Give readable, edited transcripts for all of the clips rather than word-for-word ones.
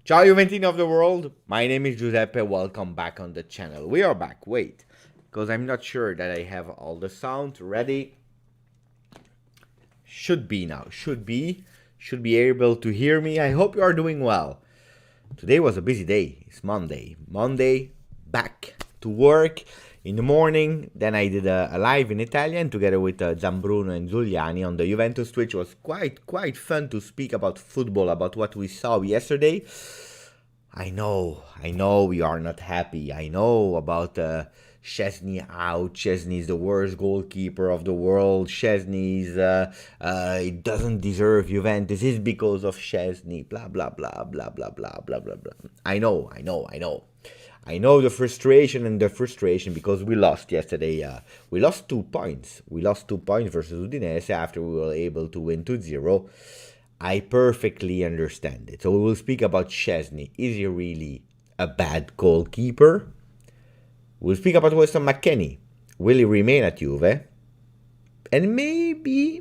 Ciao Juventini of the world, my name is Giuseppe, welcome back on the channel. We are back, wait, because I'm not sure that I have all the sound ready. Should be now, should be able to hear me. I hope you are doing well. Today was a busy day, it's Monday, back to work in the morning. Then I did a live in Italian together with Zambruno and Giuliani on the Juventus Twitch. It was quite fun to speak about football, about what we saw yesterday. I know we are not happy. I know about Szczesny out. Szczesny is the worst goalkeeper of the world. Szczesny it doesn't deserve Juventus. It's because of Szczesny. Blah blah blah blah blah blah blah blah blah. I know the frustration because we lost yesterday. We lost 2 points. We lost 2 points versus Udinese after we were able to win 2-0. I perfectly understand it. So we will speak about Szczesny. Is he really a bad goalkeeper? We'll speak about Weston McKennie. Will he remain at Juve? And maybe,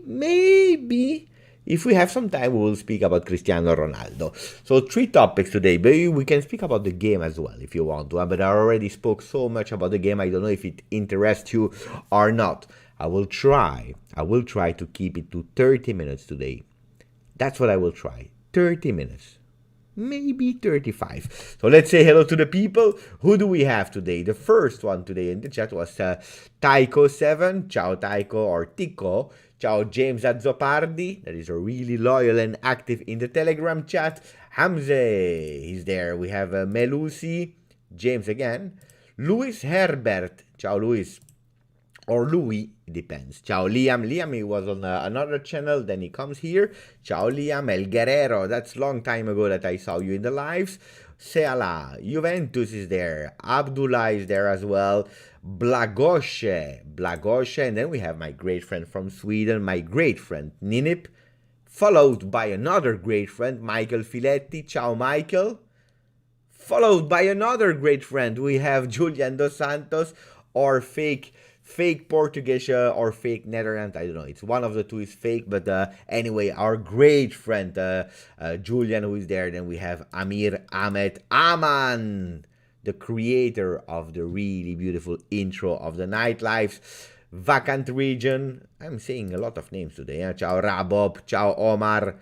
if we have some time, we will speak about Cristiano Ronaldo. So 3 topics today, but we can speak about the game as well if you want to. But I already spoke so much about the game, I don't know if it interests you or not. I will try to keep it to 30 minutes today. That's what I will try. 30 minutes. Maybe 35. So let's say hello to the people. Who do we have today? The first one today in the chat was Taiko7. Ciao Taiko or Tico. Ciao James Azzopardi. That is a really loyal and active in the Telegram chat. Hamze, he's there. We have Melusi. James again. Luis Herbert. Ciao Luis. Or Louis, it depends. Ciao Liam. Liam, he was on another channel, then he comes here. Ciao Liam. El Guerrero, that's long time ago that I saw you in the lives. Seala, Juventus is there. Abdullah is there as well. Blagoshe, and then we have my great friend from Sweden, my great friend Ninip, followed by another great friend, Michael Filetti. Ciao Michael. Followed by another great friend, we have Julian Dos Santos, or fake Portuguese or fake Netherlands. I don't know. It's one of the two is fake. But anyway, our great friend Julian, who is there. Then we have Amir Ahmed Aman, the creator of the really beautiful intro of the nightlives. Vacant region. I'm saying a lot of names today. Ciao Rabob. Ciao Omar.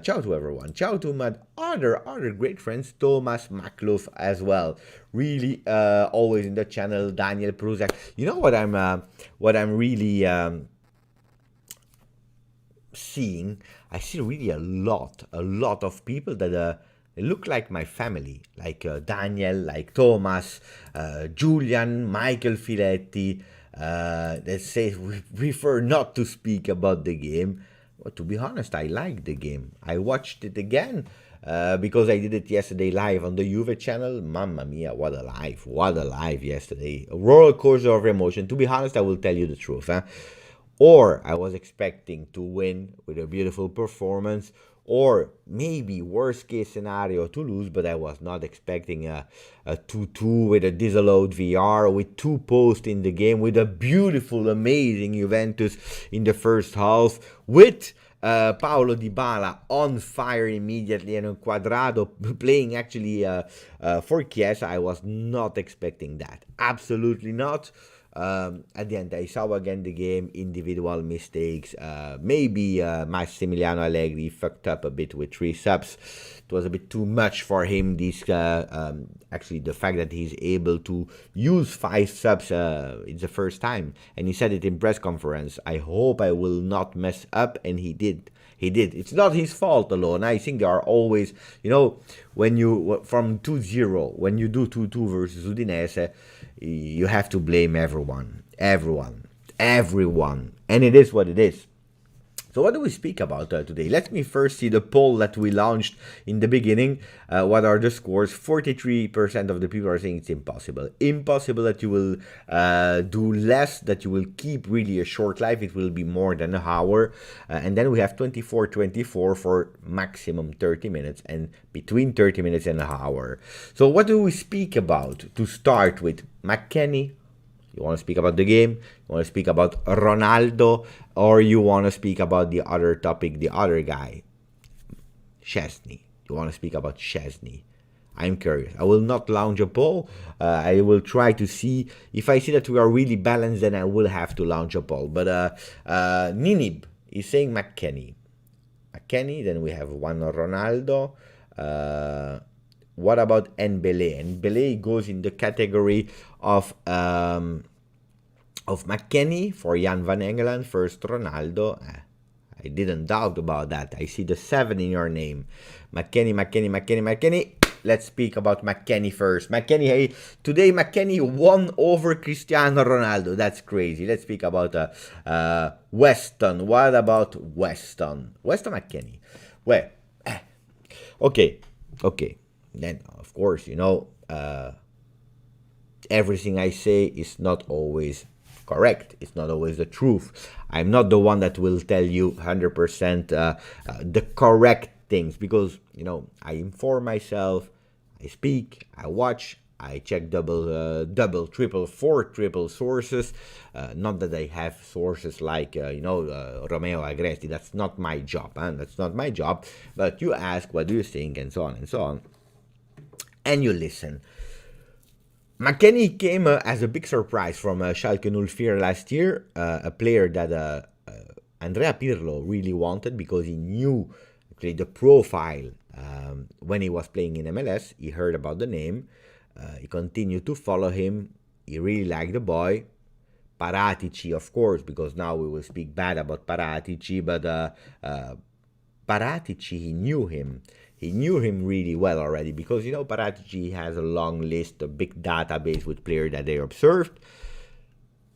Ciao to everyone. Ciao to my other great friends, Thomas Makluf as well. Really, always in the channel. Daniel Pruzak. You know what I'm really seeing? I see really a lot of people that they look like my family, like Daniel, like Thomas, Julian, Michael Filetti. They say we prefer not to speak about the game. But to be honest, I like the game. I watched it again because I did it yesterday live on the Juve channel. Mamma mia, what a live yesterday. A roller coaster of emotion. To be honest, I will tell you the truth. Or I was expecting to win with a beautiful performance, or maybe worst case scenario to lose, but I was not expecting a 2-2 with a disallowed VR, with 2 posts in the game, with a beautiful, amazing Juventus in the first half, with Paulo Dybala on fire immediately, and Quadrado playing actually for Chiesa. I was not expecting that. Absolutely not. At the end, I saw again the game, individual mistakes. Maybe Massimiliano Allegri fucked up a bit with 3 subs. It was a bit too much for him. Actually, the fact that he's able to use 5 subs, it's the first time. And he said it in press conference. I hope I will not mess up, and he did. It's not his fault alone. I think there are always, when you, from 2-0, when you do 2-2 versus Udinese, you have to blame everyone. And it is what it is. So what do we speak about today? Let me first see the poll that we launched in the beginning. What are the scores? 43% of the people are saying it's impossible. Impossible that you will do less, that you will keep really a short life. It will be more than an hour. And then we have 24 for maximum 30 minutes, and between 30 minutes and an hour. So what do we speak about to start with? McKennie. You want to speak about the game? You want to speak about Ronaldo? Or you want to speak about the other topic, the other guy? Szczesny. You want to speak about Szczesny. I'm curious. I will not launch a poll. I will try to see if I see that we are really balanced. Then I will have to launch a poll. But Ninib is saying McKennie. McKennie. Then we have one Ronaldo. What about Nbele? Nbele goes in the category of McKennie for Jan van Engelen. First Ronaldo. I didn't doubt about that. I see the 7 in your name. McKennie. Let's speak about McKennie first. McKennie, hey, today McKennie won over Cristiano Ronaldo. That's crazy. Let's speak about Weston. What about Weston? Weston McKennie. Well, okay. Then, of course, everything I say is not always correct. It's not always the truth. I'm not the one that will tell you 100% the correct things, because I inform myself, I speak, I watch, I check double, triple, four triple sources. Not that I have sources like Romeo Agresti. That's not my job. That's not my job. But you ask, what do you think, and so on, and you listen. McKennie came as a big surprise from Schalke 04 last year, a player that Andrea Pirlo really wanted, because he knew the profile when he was playing in MLS. He heard about the name. He continued to follow him. He really liked the boy. Paratici, of course, because now we will speak bad about Paratici, but Paratici, he knew him. He knew him really well already, because, Paratici has a long list, a big database with players that they observed.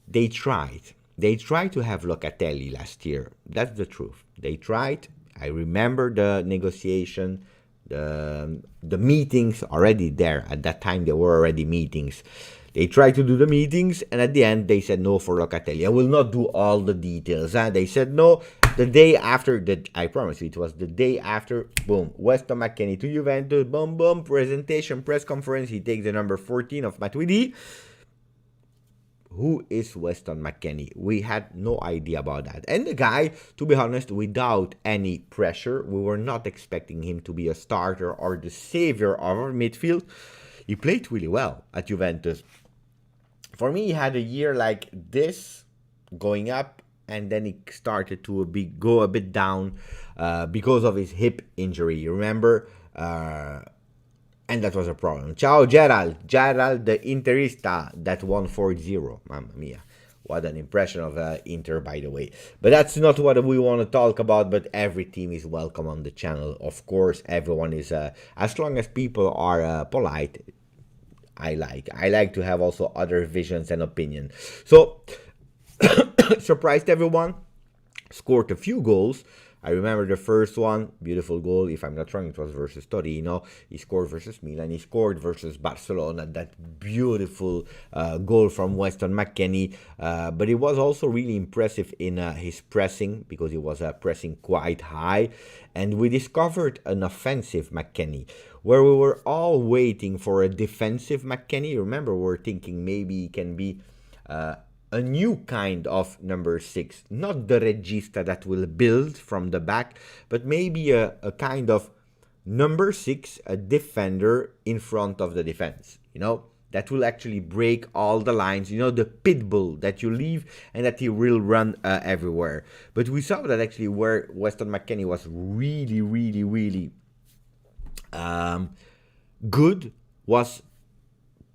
They tried. They tried to have Locatelli last year. That's the truth. They tried. I remember the negotiation, the meetings already there. At that time, there were already meetings. They tried to do the meetings, and at the end, they said no for Locatelli. I will not do all the details. They said no. The day after, I promise you, it was the day after, boom, Weston McKennie to Juventus, boom, presentation, press conference. He takes the number 14 of Matuidi. Who is Weston McKennie? We had no idea about that. And the guy, to be honest, without any pressure, we were not expecting him to be a starter or the savior of our midfield. He played really well at Juventus. For me, he had a year like this, going up, and then he started to go a bit down because of his hip injury. You remember? And that was a problem. Ciao, Gerald, the Interista that won 4-0. Mamma mia. What an impression of Inter, by the way. But that's not what we want to talk about. But every team is welcome on the channel. Of course, everyone is, as long as people are polite, I like to have also other visions and opinions. So, surprised everyone. Scored a few goals. I remember the first one, beautiful goal. If I'm not wrong, it was versus Torino. He scored versus Milan. He scored versus Barcelona. That beautiful goal from Weston McKennie. But it was also really impressive in his pressing, because he was pressing quite high. And we discovered an offensive McKennie, where we were all waiting for a defensive McKennie. Remember, we were thinking maybe he can be a new kind of number 6, not the regista that will build from the back, but maybe a kind of number 6, a defender in front of the defense, that will actually break all the lines, the pit bull that you leave and that he will run everywhere. But we saw that actually where Weston McKennie was really, really, really good was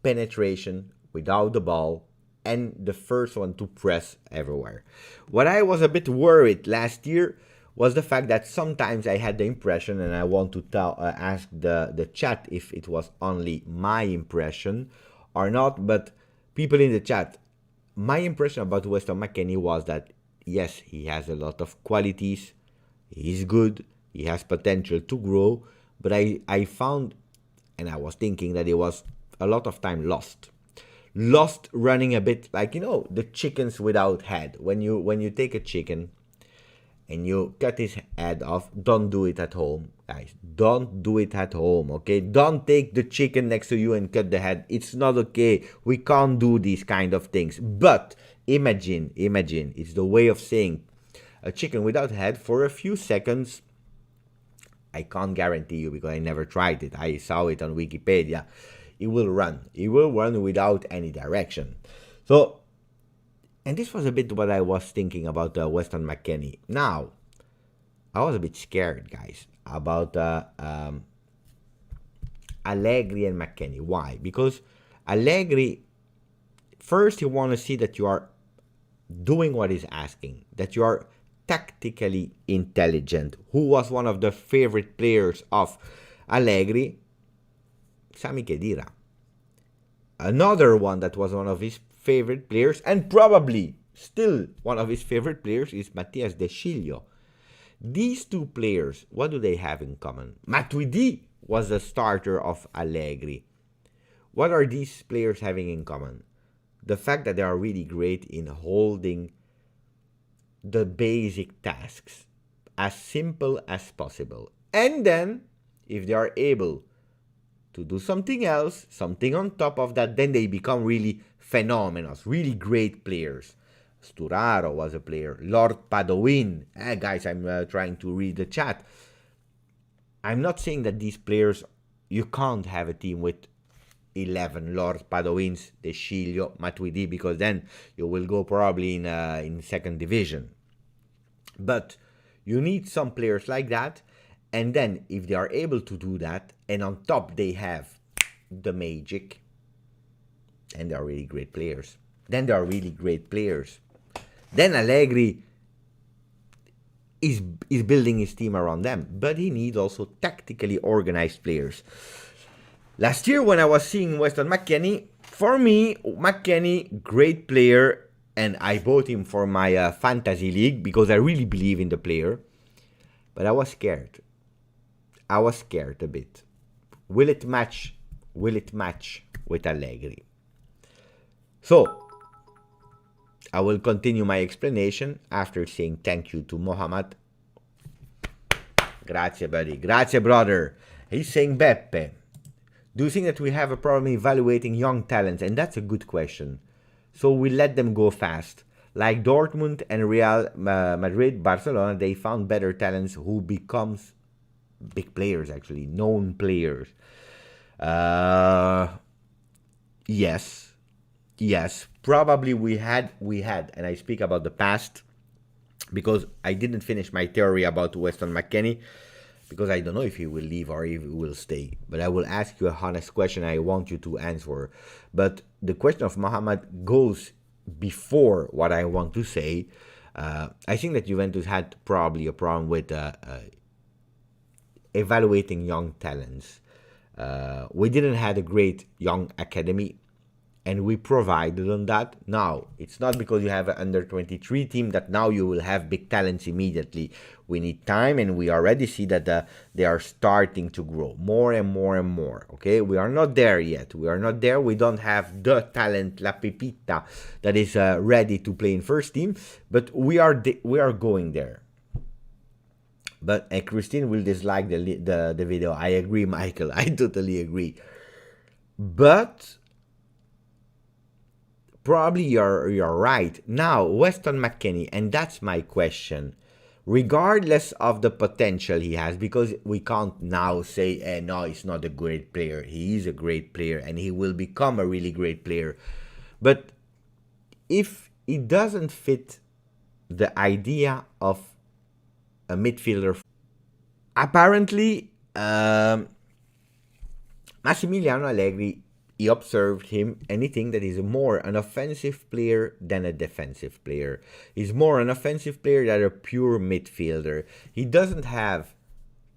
penetration without the ball, and the first one to press everywhere. What I was a bit worried last year was the fact that sometimes I had the impression, and I want to ask the chat if it was only my impression or not, but people in the chat, my impression about Weston McKennie was that, yes, he has a lot of qualities, he's good, he has potential to grow, but I found, and I was thinking that it was a lot of time lost running a bit like, the chickens without head. When you take a chicken and you cut his head off, don't do it at home, guys. Don't do it at home, okay? Don't take the chicken next to you and cut the head. It's not okay. We can't do these kind of things. But imagine, it's the way of saying a chicken without head for a few seconds. I can't guarantee you because I never tried it. I saw it on Wikipedia. It will run. It will run without any direction. So, and this was a bit what I was thinking about Weston McKennie. Now, I was a bit scared, guys, about Allegri and McKennie. Why? Because Allegri, first he want to see that you are doing what he's asking, that you are tactically intelligent. Who was one of the favorite players of Allegri? Sami Khedira. Another one that was one of his favorite players, and probably still one of his favorite players, is Mattias De Sciglio. These two players, what do they have in common? Matuidi was the starter of Allegri. What are these players having in common? The fact that they are really great in holding the basic tasks as simple as possible. And then, if they are able to do something else, something on top of that, then they become really phenomenal, really great players. Sturaro was a player. Lord Padoin. Guys, I'm trying to read the chat. I'm not saying that these players, you can't have a team with 11 Lord Padoins, De Sciglio, Matuidi, because then you will go probably in second division. But you need some players like that, and then if they are able to do that, and on top they have the magic, then they are really great players. Then Allegri is building his team around them, but he needs also tactically organized players. Last year when I was seeing Weston McKennie, for me, McKennie, great player, and I bought him for my fantasy league because I really believe in the player, but I was scared. I was scared a bit. Will it match with Allegri? So, I will continue my explanation after saying thank you to Mohammed. Grazie, buddy. Grazie, brother. He's saying, Beppe, do you think that we have a problem evaluating young talents? And that's a good question. So we let them go fast. Like Dortmund and Real Madrid, Barcelona, they found better talents who becomes big players, actually, known players. Yes, probably we had, and I speak about the past because I didn't finish my theory about Weston McKennie because I don't know if he will leave or if he will stay. But I will ask you a honest question I want you to answer. But the question of Mohammed goes before what I want to say. I think that Juventus had probably a problem with evaluating young talents. We didn't have a great young academy, and we provided on that. Now, it's not because you have an under-23 team that now you will have big talents immediately. We need time, and we already see that they are starting to grow more and more and more, okay? We are not there yet. We are not there. We don't have the talent, La Pepita, that is ready to play in first team, but we are going there. But Christine will dislike the video. I agree, Michael. I totally agree. But probably you're right. Now, Weston McKennie, and that's my question. Regardless of the potential he has, because we can't now say, no, he's not a great player. He is a great player, and he will become a really great player. But if he doesn't fit the idea of a midfielder, apparently, Massimiliano Allegri, he observed him and he thinks that he's more an offensive player than a defensive player. He's more an offensive player than a pure midfielder. He doesn't have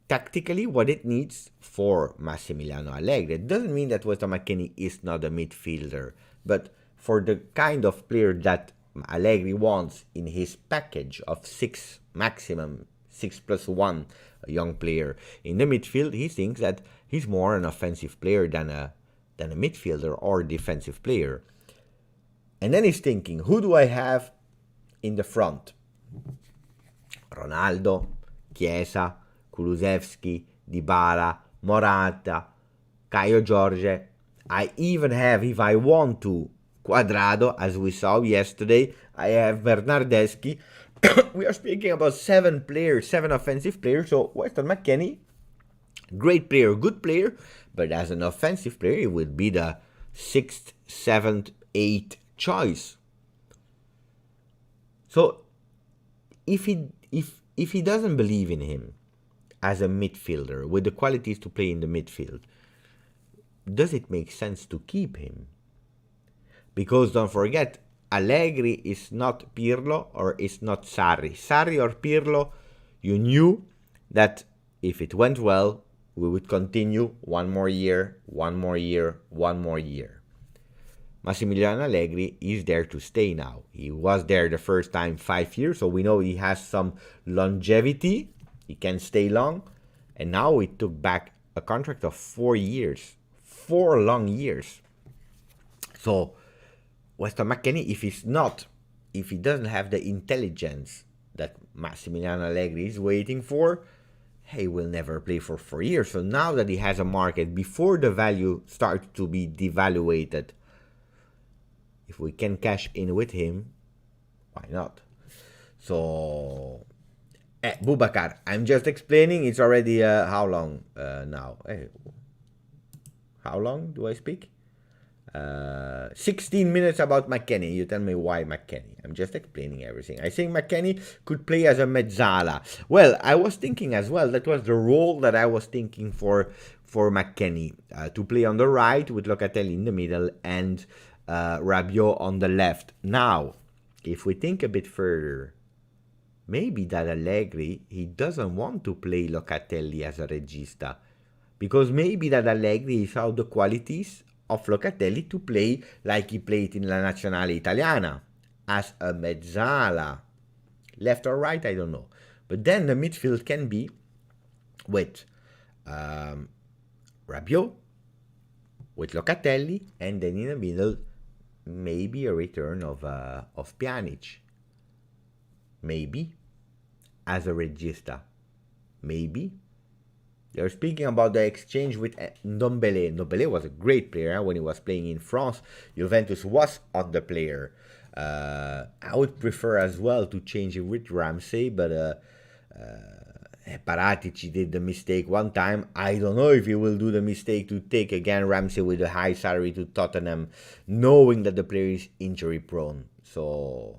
tactically what it needs for Massimiliano Allegri. It doesn't mean that Weston McKennie is not a midfielder, but for the kind of player that Allegri wants in his package of 6, maximum 6+1, a young player in the midfield, he thinks that he's more an offensive player than a midfielder or defensive player. And then he's thinking, who do I have in the front? Ronaldo, Chiesa, Kulusevski, Dybala, Morata, Caio Jorge. I even have, if I want to, Quadrado, as we saw yesterday. I have Bernardeschi. We are speaking about 7 players, 7 offensive players. So Weston McKennie Great player, good player, but as an offensive player, he would be the 6th, 7th, 8th choice. So if he doesn't believe in him as a midfielder with the qualities to play in the midfield, does it make sense to keep him? Because don't forget, Allegri is not Pirlo or is not Sarri. Sarri or Pirlo, you knew that if it went well, we would continue one more year, one more year, one more year. Massimiliano Allegri is there to stay now. He was there the first time 5 years, so we know he has some longevity. He can stay long. And now he took back a contract of 4 years. 4 long years. So, Weston McKennie, if he doesn't have the intelligence that Massimiliano Allegri is waiting for, he will never play for 4 years. So now that he has a market, before the value starts to be devaluated, if we can cash in with him, why not? So, Boubacar, I'm just explaining. It's already how long now? How long do I speak? 16 minutes about McKennie. You tell me why McKennie. I'm just explaining everything. I think McKennie could play as a mezzala. Well, I was thinking as well. That was the role that I was thinking for McKennie. To play on the right with Locatelli in the middle and Rabiot on the left. Now, if we think a bit further, maybe that Allegri, he doesn't want to play Locatelli as a regista. Because maybe that Allegri saw the qualities of Locatelli to play like he played in La Nazionale Italiana, as a mezzala. Left or right, I don't know. But then the midfield can be with Rabiot, with Locatelli, and then in the middle, maybe a return of Pjanic. Maybe. As a regista. Maybe. They're speaking about the exchange with Ndombele. Ndombele was a great player when he was playing in France. Juventus was on the player. I would prefer as well to change it with Ramsey, but Paratici did the mistake one time. I don't know if he will do the mistake to take again Ramsey with a high salary to Tottenham, knowing that the player is injury prone. So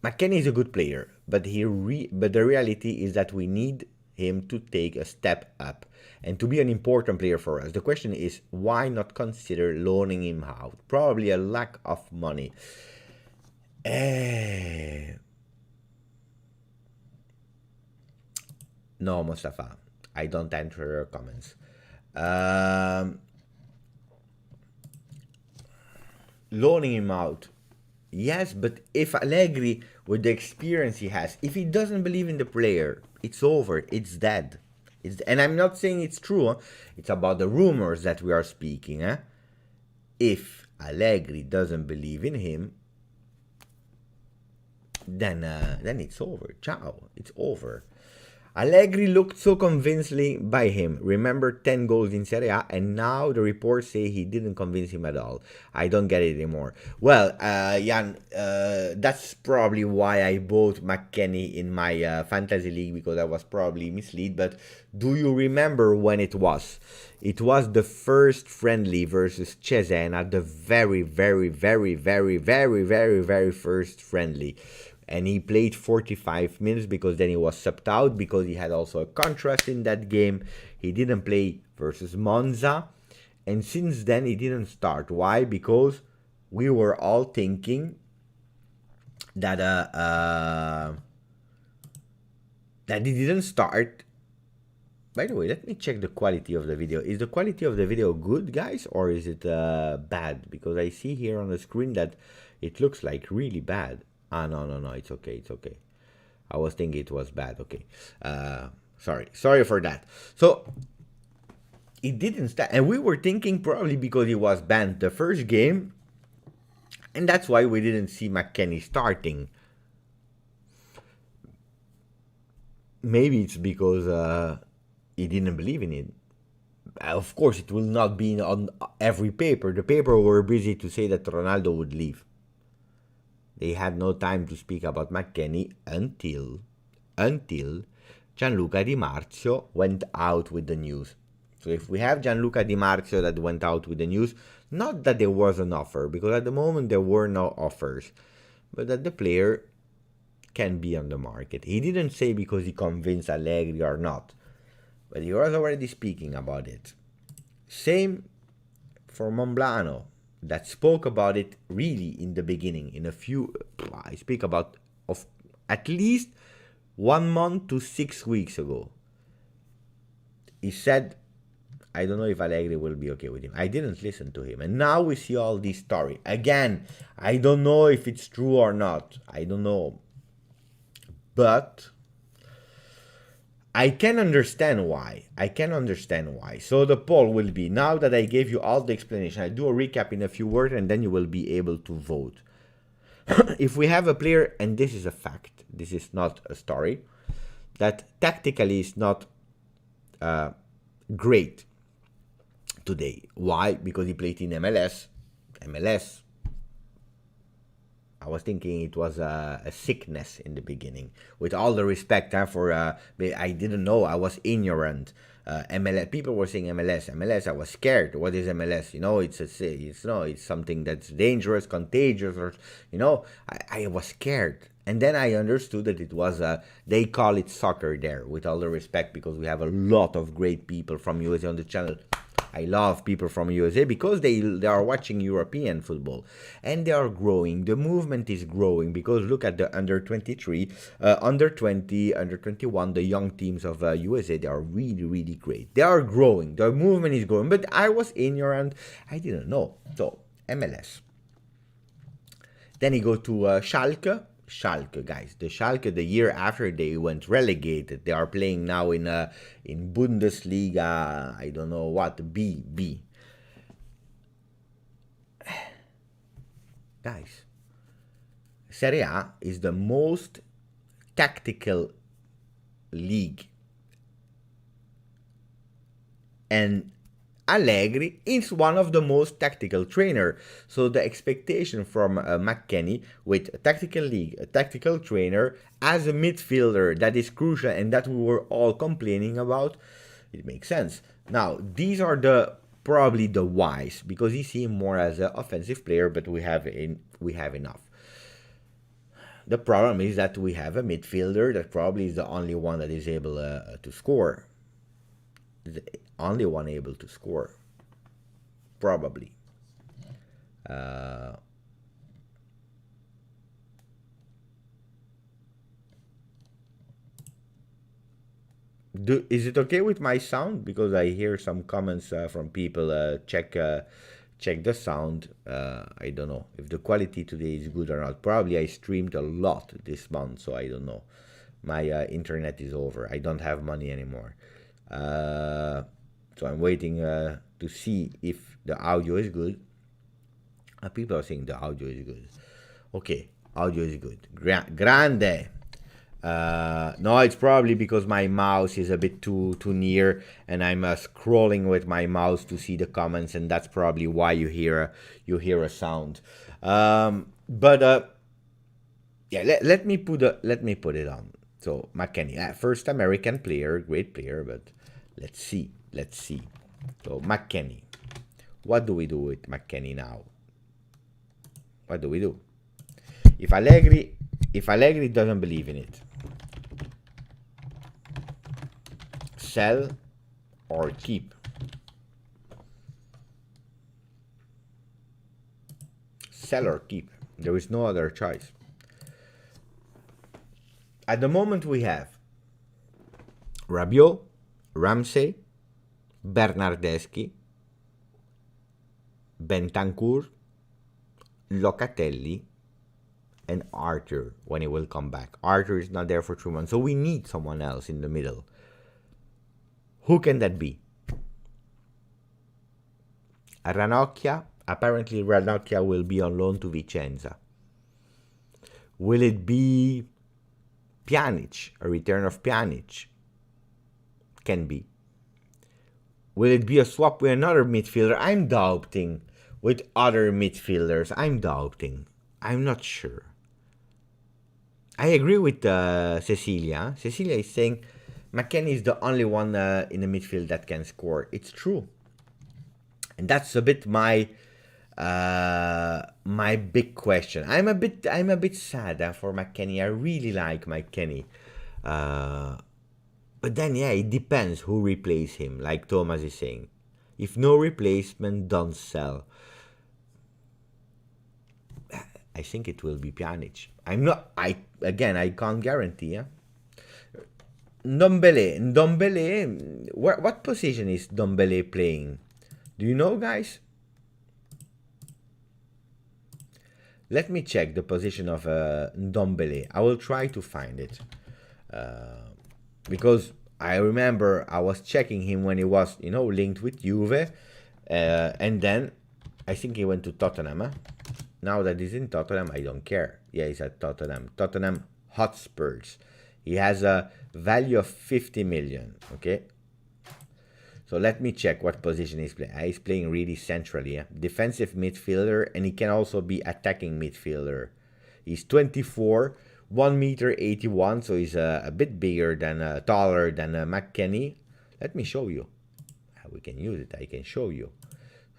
McKennie is a good player, but the reality is that we need him to take a step up and to be an important player for us. The question is, why not consider loaning him out? Probably a lack of money. No, Mustafa, I don't answer your comments. Loaning him out. Yes, but if Allegri, with the experience he has, if he doesn't believe in the player, it's over. It's dead. And I'm not saying it's true. Huh? It's about the rumors that we are speaking. Huh? If Allegri doesn't believe in him, then it's over. Ciao. It's over. Allegri looked so convincingly by him. Remember, 10 goals in Serie A, and now the reports say he didn't convince him at all. I don't get it anymore. Well, Jan, that's probably why I bought McKennie in my fantasy league, because I was probably misled. But do you remember when it was? It was the first friendly versus Cesena, the very, very, very, very, very, very, very first friendly. And he played 45 minutes because then he was subbed out because he had also a contrast in that game. He didn't play versus Monza. And since then, he didn't start. Why? Because we were all thinking that he didn't start. By the way, let me check the quality of the video. Is the quality of the video good, guys? Or is it bad? Because I see here on the screen that it looks like really bad. No, it's okay. I was thinking it was bad. Okay. Sorry for that. So, it didn't start. And we were thinking probably because he was banned the first game. And that's why we didn't see McKennie starting. Maybe it's because he didn't believe in it. Of course, it will not be on every paper. The paper were busy to say that Ronaldo would leave. They had no time to speak about McKennie until Gianluca Di Marzio went out with the news. So if we have Gianluca Di Marzio that went out with the news, not that there was an offer, because at the moment there were no offers, but that the player can be on the market. He didn't say because he convinced Allegri or not, but he was already speaking about it. Same for Monblano, that spoke about it really in the beginning. I speak about of at least 1 month to 6 weeks ago. He said, I don't know if Allegri will be okay with him. I didn't listen to him. And now we see all this story. Again, I don't know if it's true or not. I don't know. But I can understand why. So the poll will be, now that I gave you all the explanation, I do a recap in a few words and then you will be able to vote. If we have a player, and this is a fact, this is not a story, that tactically is not great today. Why? Because he played in MLS. I was thinking it was a sickness in the beginning. With all the respect for, I didn't know. I was ignorant. MLS. People were saying MLS. I was scared. What is MLS? It's something that's dangerous, contagious, or I was scared. And then I understood that it was they call it soccer there. With all the respect, because we have a lot of great people from USA on the channel. I love people from USA because they are watching European football and they are growing. The movement is growing because look at the under 23, under 20, under 21, the young teams of USA. They are really, really great. They are growing. The movement is growing. But I was ignorant. I didn't know. So MLS. Then you go to Schalke. Schalke, guys. The Schalke, the year after they went relegated, they are playing now in Bundesliga, I don't know what, B. Guys, Serie A is the most tactical league. And Allegri is one of the most tactical trainer. So the expectation from McKennie with a tactical league, a tactical trainer, as a midfielder that is crucial and that we were all complaining about, it makes sense. Now, these are probably the whys, because you see him more as an offensive player, but we have enough. The problem is that we have a midfielder that probably is the only one that is able to score. Only one able to score, probably. Is it okay with my sound? Because I hear some comments from people. Check the sound. I don't know if the quality today is good or not. Probably I streamed a lot this month, so I don't know. My internet is over. I don't have money anymore. So I'm waiting to see if the audio is good. People are saying the audio is good. Okay, audio is good. Grande. No, it's probably because my mouse is a bit too near, and I'm scrolling with my mouse to see the comments, and that's probably why you hear a sound. But let me put it on. So McKennie, first American player, great player, but let's see. So McKennie, what do we do with McKennie now? What do we do? If Allegri doesn't believe in it, sell or keep? Sell or keep. There is no other choice. At the moment we have Rabiot, Ramsey, Bernardeschi, Bentancur, Locatelli, and Arthur when he will come back. Arthur is not there for 3 months, so we need someone else in the middle. Who can that be? Ranocchia. Apparently Ranocchia will be on loan to Vicenza. Will it be Pjanic? A return of Pjanic? Can be. Will it be a swap with another midfielder? I'm doubting. With other midfielders, I'm doubting. I'm not sure. I agree with Cecilia. Cecilia is saying McKennie is the only one in the midfield that can score. It's true, and that's a bit my my big question. I'm a bit sad for McKennie. I really like McKennie, but then yeah, it depends who replace him. Like Thomas is saying, if no replacement, don't sell. I think it will be Pjanic. I'm not. I can't guarantee. Yeah. Ndombele. What position is Ndombele playing? Do you know, guys? Let me check the position of Ndombele. I will try to find it. Because I remember I was checking him when he was, linked with Juve. And then I think he went to Tottenham. Huh? Now that he's in Tottenham, I don't care. Yeah, he's at Tottenham. Tottenham Hotspurs. He has a value of 50 million. Okay. So let me check what position he's playing. He's playing really centrally. Yeah? Defensive midfielder, and he can also be attacking midfielder. He's 24, 1 meter 81, so he's a bit bigger than, taller than McKennie. Let me show you. We can use it. I can show you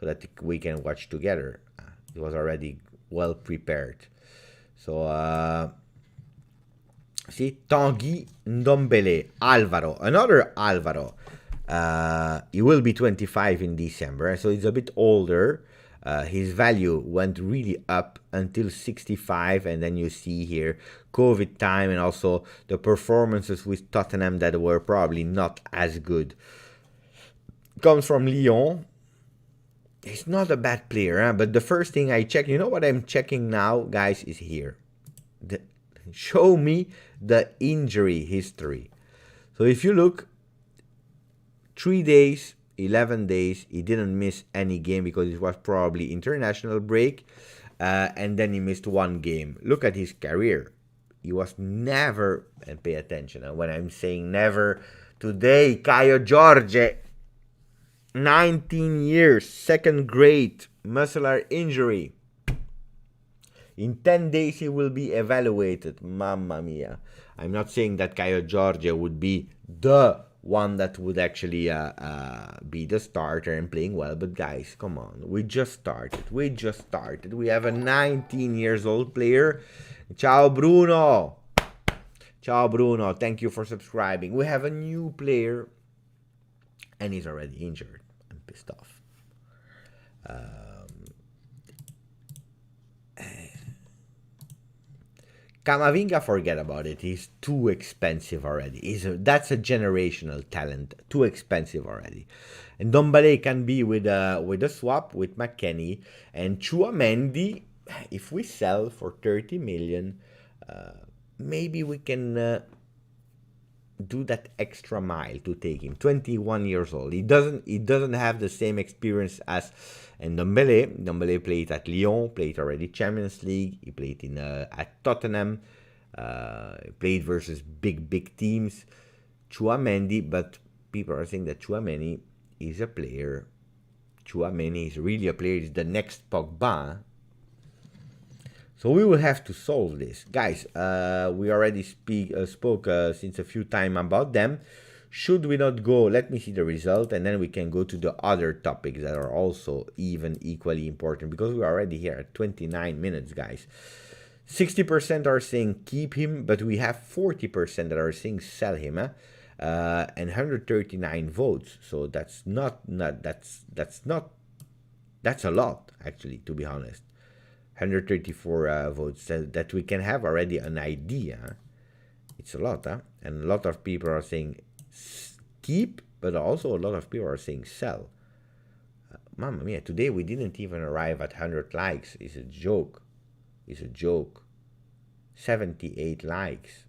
so that we can watch together. It was already well prepared. So, see, Tanguy Ndombele, Alvaro, another Alvaro. He will be 25 in December, so he's a bit older. His value went really up until 65, and then you see here COVID time and also the performances with Tottenham that were probably not as good. Comes from Lyon. He's not a bad player, huh? But the first thing I check, you know what I'm checking now, guys, is here. Show me the injury history. So if you look, 3 days, 11 days, he didn't miss any game because it was probably international break, and then he missed 1 game. Look at his career. He was never, and pay attention, and when I'm saying never, today, Caio Jorge, 19 years, 2nd grade, muscular injury. In 10 days, he will be evaluated. Mamma mia. I'm not saying that Caio Jorge would be the one that would actually be the starter and playing well, but guys, come on, we just started. We have a 19 years old player. Ciao Bruno, thank you for subscribing. We have a new player and he's already injured. I'm pissed off. Camavinga, forget about it. He's too expensive already. That's a generational talent. Too expensive already. And Ndombele can be with a swap with McKennie. And Tchouaméni, if we sell for 30 million, maybe we can do that extra mile to take him. 21 years old. He doesn't have the same experience as Ndombele. Ndombele played at Lyon, played already Champions League. He played at Tottenham. Played versus big teams. Tchouaméni, but people are saying that Tchouaméni is a player. Tchouaméni is really a player. He's the next Pogba. So we will have to solve this. Guys, we already spoke since a few times about them. Should we not go? Let me see the result, and then we can go to the other topics that are also equally important, because we're already here at 29 minutes, guys. 60% are saying keep him, but we have 40% that are saying sell him, and 139 votes. So that's a lot, actually, to be honest. 134 votes that we can have already an idea. It's a lot, huh? And a lot of people are saying keep, but also a lot of people are saying sell. Mamma mia, today we didn't even arrive at 100 likes. It's a joke. 78 likes.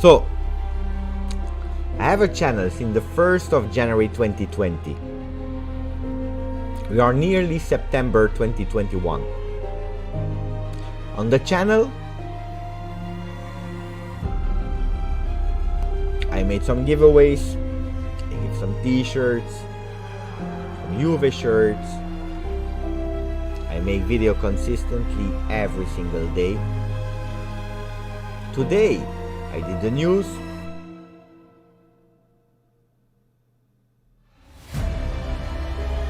So, I have a channel since the 1st of January 2020. We are nearly September 2021. On the channel, I made some giveaways. I gave some t-shirts, some Juve shirts. I make video consistently every single day. Today, I did the news.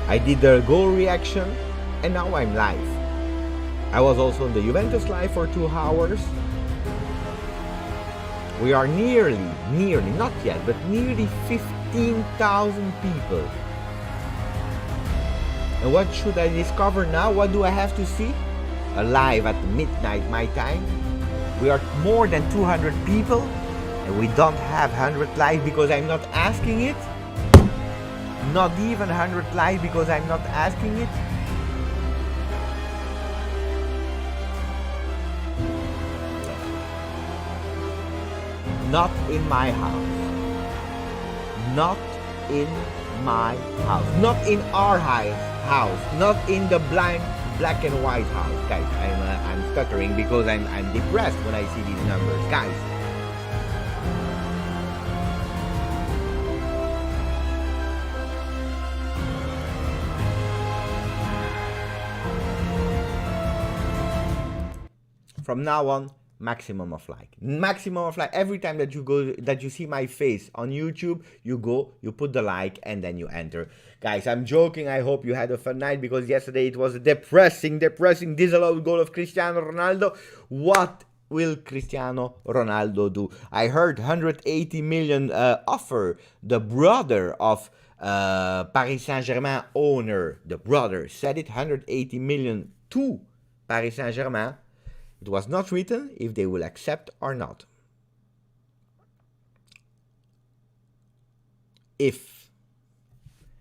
I did the goal reaction, and now I'm live. I was also on the Juventus live for 2 hours. We are nearly, not yet, but nearly 15,000 people. And what should I discover now? What do I have to see? Live at midnight my time. We are more than 200 people, and we don't have 100 live because I'm not asking it. Not even 100 live because I'm not asking it. Not in my house. Not in my house. Not in our house. Not in the black and white house. Guys, I'm stuttering because I'm depressed when I see these numbers. Guys. From now on, maximum of like. Every time that you see my face on YouTube, you put the like, and then you enter. Guys, I'm joking. I hope you had a fun night, because yesterday it was a depressing disallowed goal of Cristiano Ronaldo. What will Cristiano Ronaldo do? I heard 180 million offer. The brother of Paris Saint-Germain owner, the brother said it, 180 million to Paris Saint-Germain. It was not written if they will accept or not. If,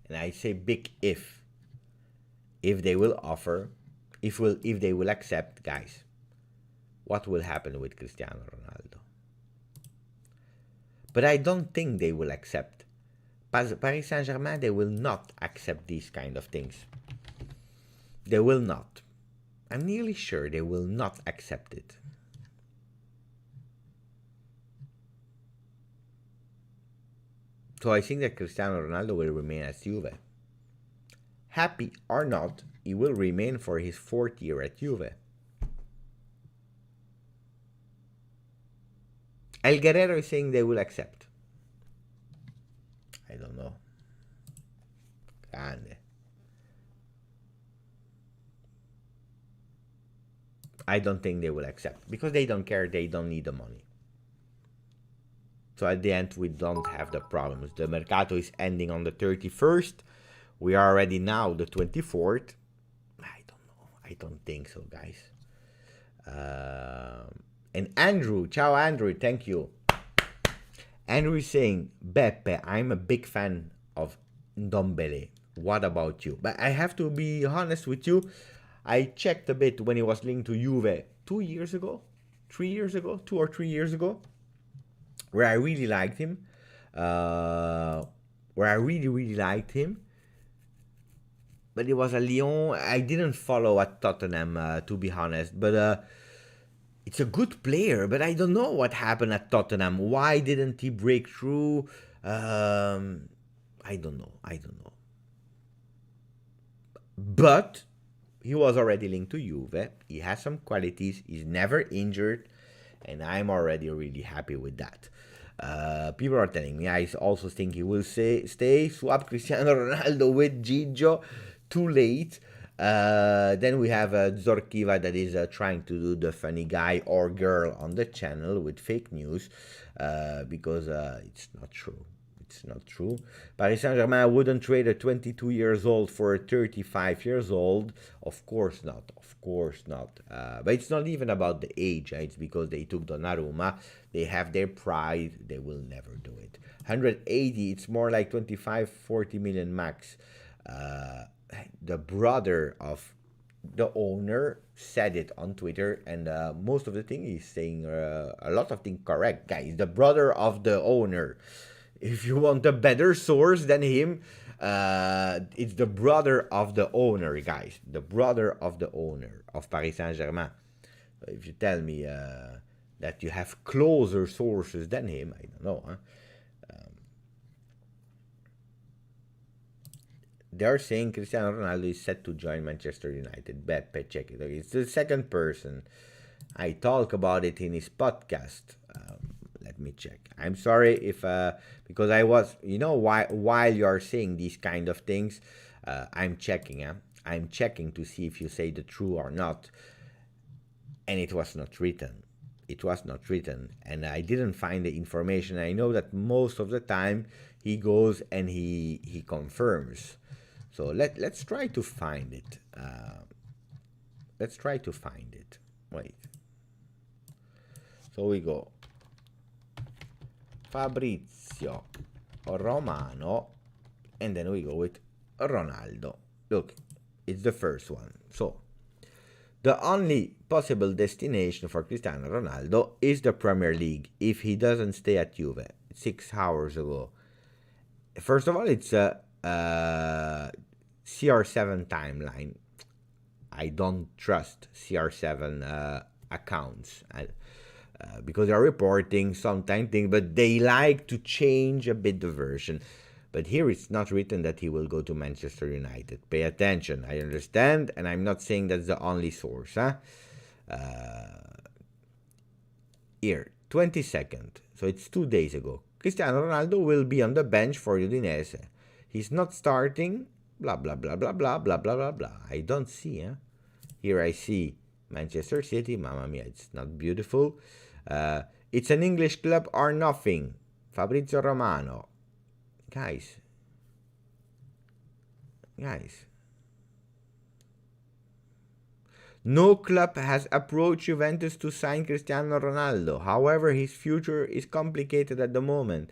and I say big if they will offer, if they will accept, guys, what will happen with Cristiano Ronaldo? But I don't think they will accept. Paris Saint-Germain, they will not accept these kind of things. They will not. I'm nearly sure they will not accept it. So I think that Cristiano Ronaldo will remain at Juve. Happy or not, he will remain for his 4th year at Juve. El Guerrero is saying they will accept. I don't know. Grande. I don't think they will accept, because they don't care, they don't need the money. So at the end, we don't have the problems. The Mercato is ending on the 31st. We are already now the 24th. I don't know. I don't think so, guys. And Andrew, ciao Andrew, thank you. Andrew is saying, Beppe, I'm a big fan of Ndombele. What about you? But I have to be honest with you. I checked a bit when he was linked to Juve 2 years ago, 3 years ago, 2 or 3 years ago, where I really liked him. But it was a Lyon. I didn't follow at Tottenham, to be honest. But it's a good player, but I don't know what happened at Tottenham. Why didn't he break through? I don't know. But he was already linked to Juve. He has some qualities. He's never injured. And I'm already really happy with that. People are telling me, I also think he will stay. Swap Cristiano Ronaldo with Gigio. Too late. Then we have Zorkiva that is trying to do the funny guy or girl on the channel with fake news. Because it's not true. It's not true. Paris Saint-Germain wouldn't trade a 22 years old for a 35 years old. Of course not. Of course not. But it's not even about the age. It's because they took Donnarumma. They have their pride. They will never do it. 180, it's more like 25, 40 million max. The brother of the owner said it on Twitter, and most of the thing he's saying a lot of things correct, guys. The brother of the owner. If you want a better source than him, it's the brother of the owner, guys. The brother of the owner of Paris Saint-Germain. If you tell me that you have closer sources than him, I don't know. Huh? They're saying Cristiano Ronaldo is set to join Manchester United. Beppe, check it. Okay, it's the second person. I talk about it in his podcast. Let me check. I'm sorry if because I was, while you are saying these kind of things, I'm checking. I'm checking to see if you say the truth or not, and it was not written. It was not written, and I didn't find the information. I know that most of the time he goes and he confirms. So let's try to find it. Let's try to find it. Wait. So we go. Fabrizio Romano, and then we go with Ronaldo. Look, it's the first one. So the only possible destination for Cristiano Ronaldo is the Premier League if he doesn't stay at Juve. 6 hours ago. First of all, it's a CR7 timeline. I don't trust CR7 accounts because they're reporting sometimes things, but they like to change a bit the version. But here it's not written that he will go to Manchester United. Pay attention. I understand, and I'm not saying that's the only source. Here, 22nd. So it's 2 days ago. Cristiano Ronaldo will be on the bench for Udinese. He's not starting. Blah, blah, blah, blah, blah, blah, blah, blah, blah. I don't see, Here I see Manchester City. Mamma mia, it's not beautiful. It's an English club or nothing. Fabrizio Romano. Guys. No club has approached Juventus to sign Cristiano Ronaldo. However, his future is complicated at the moment.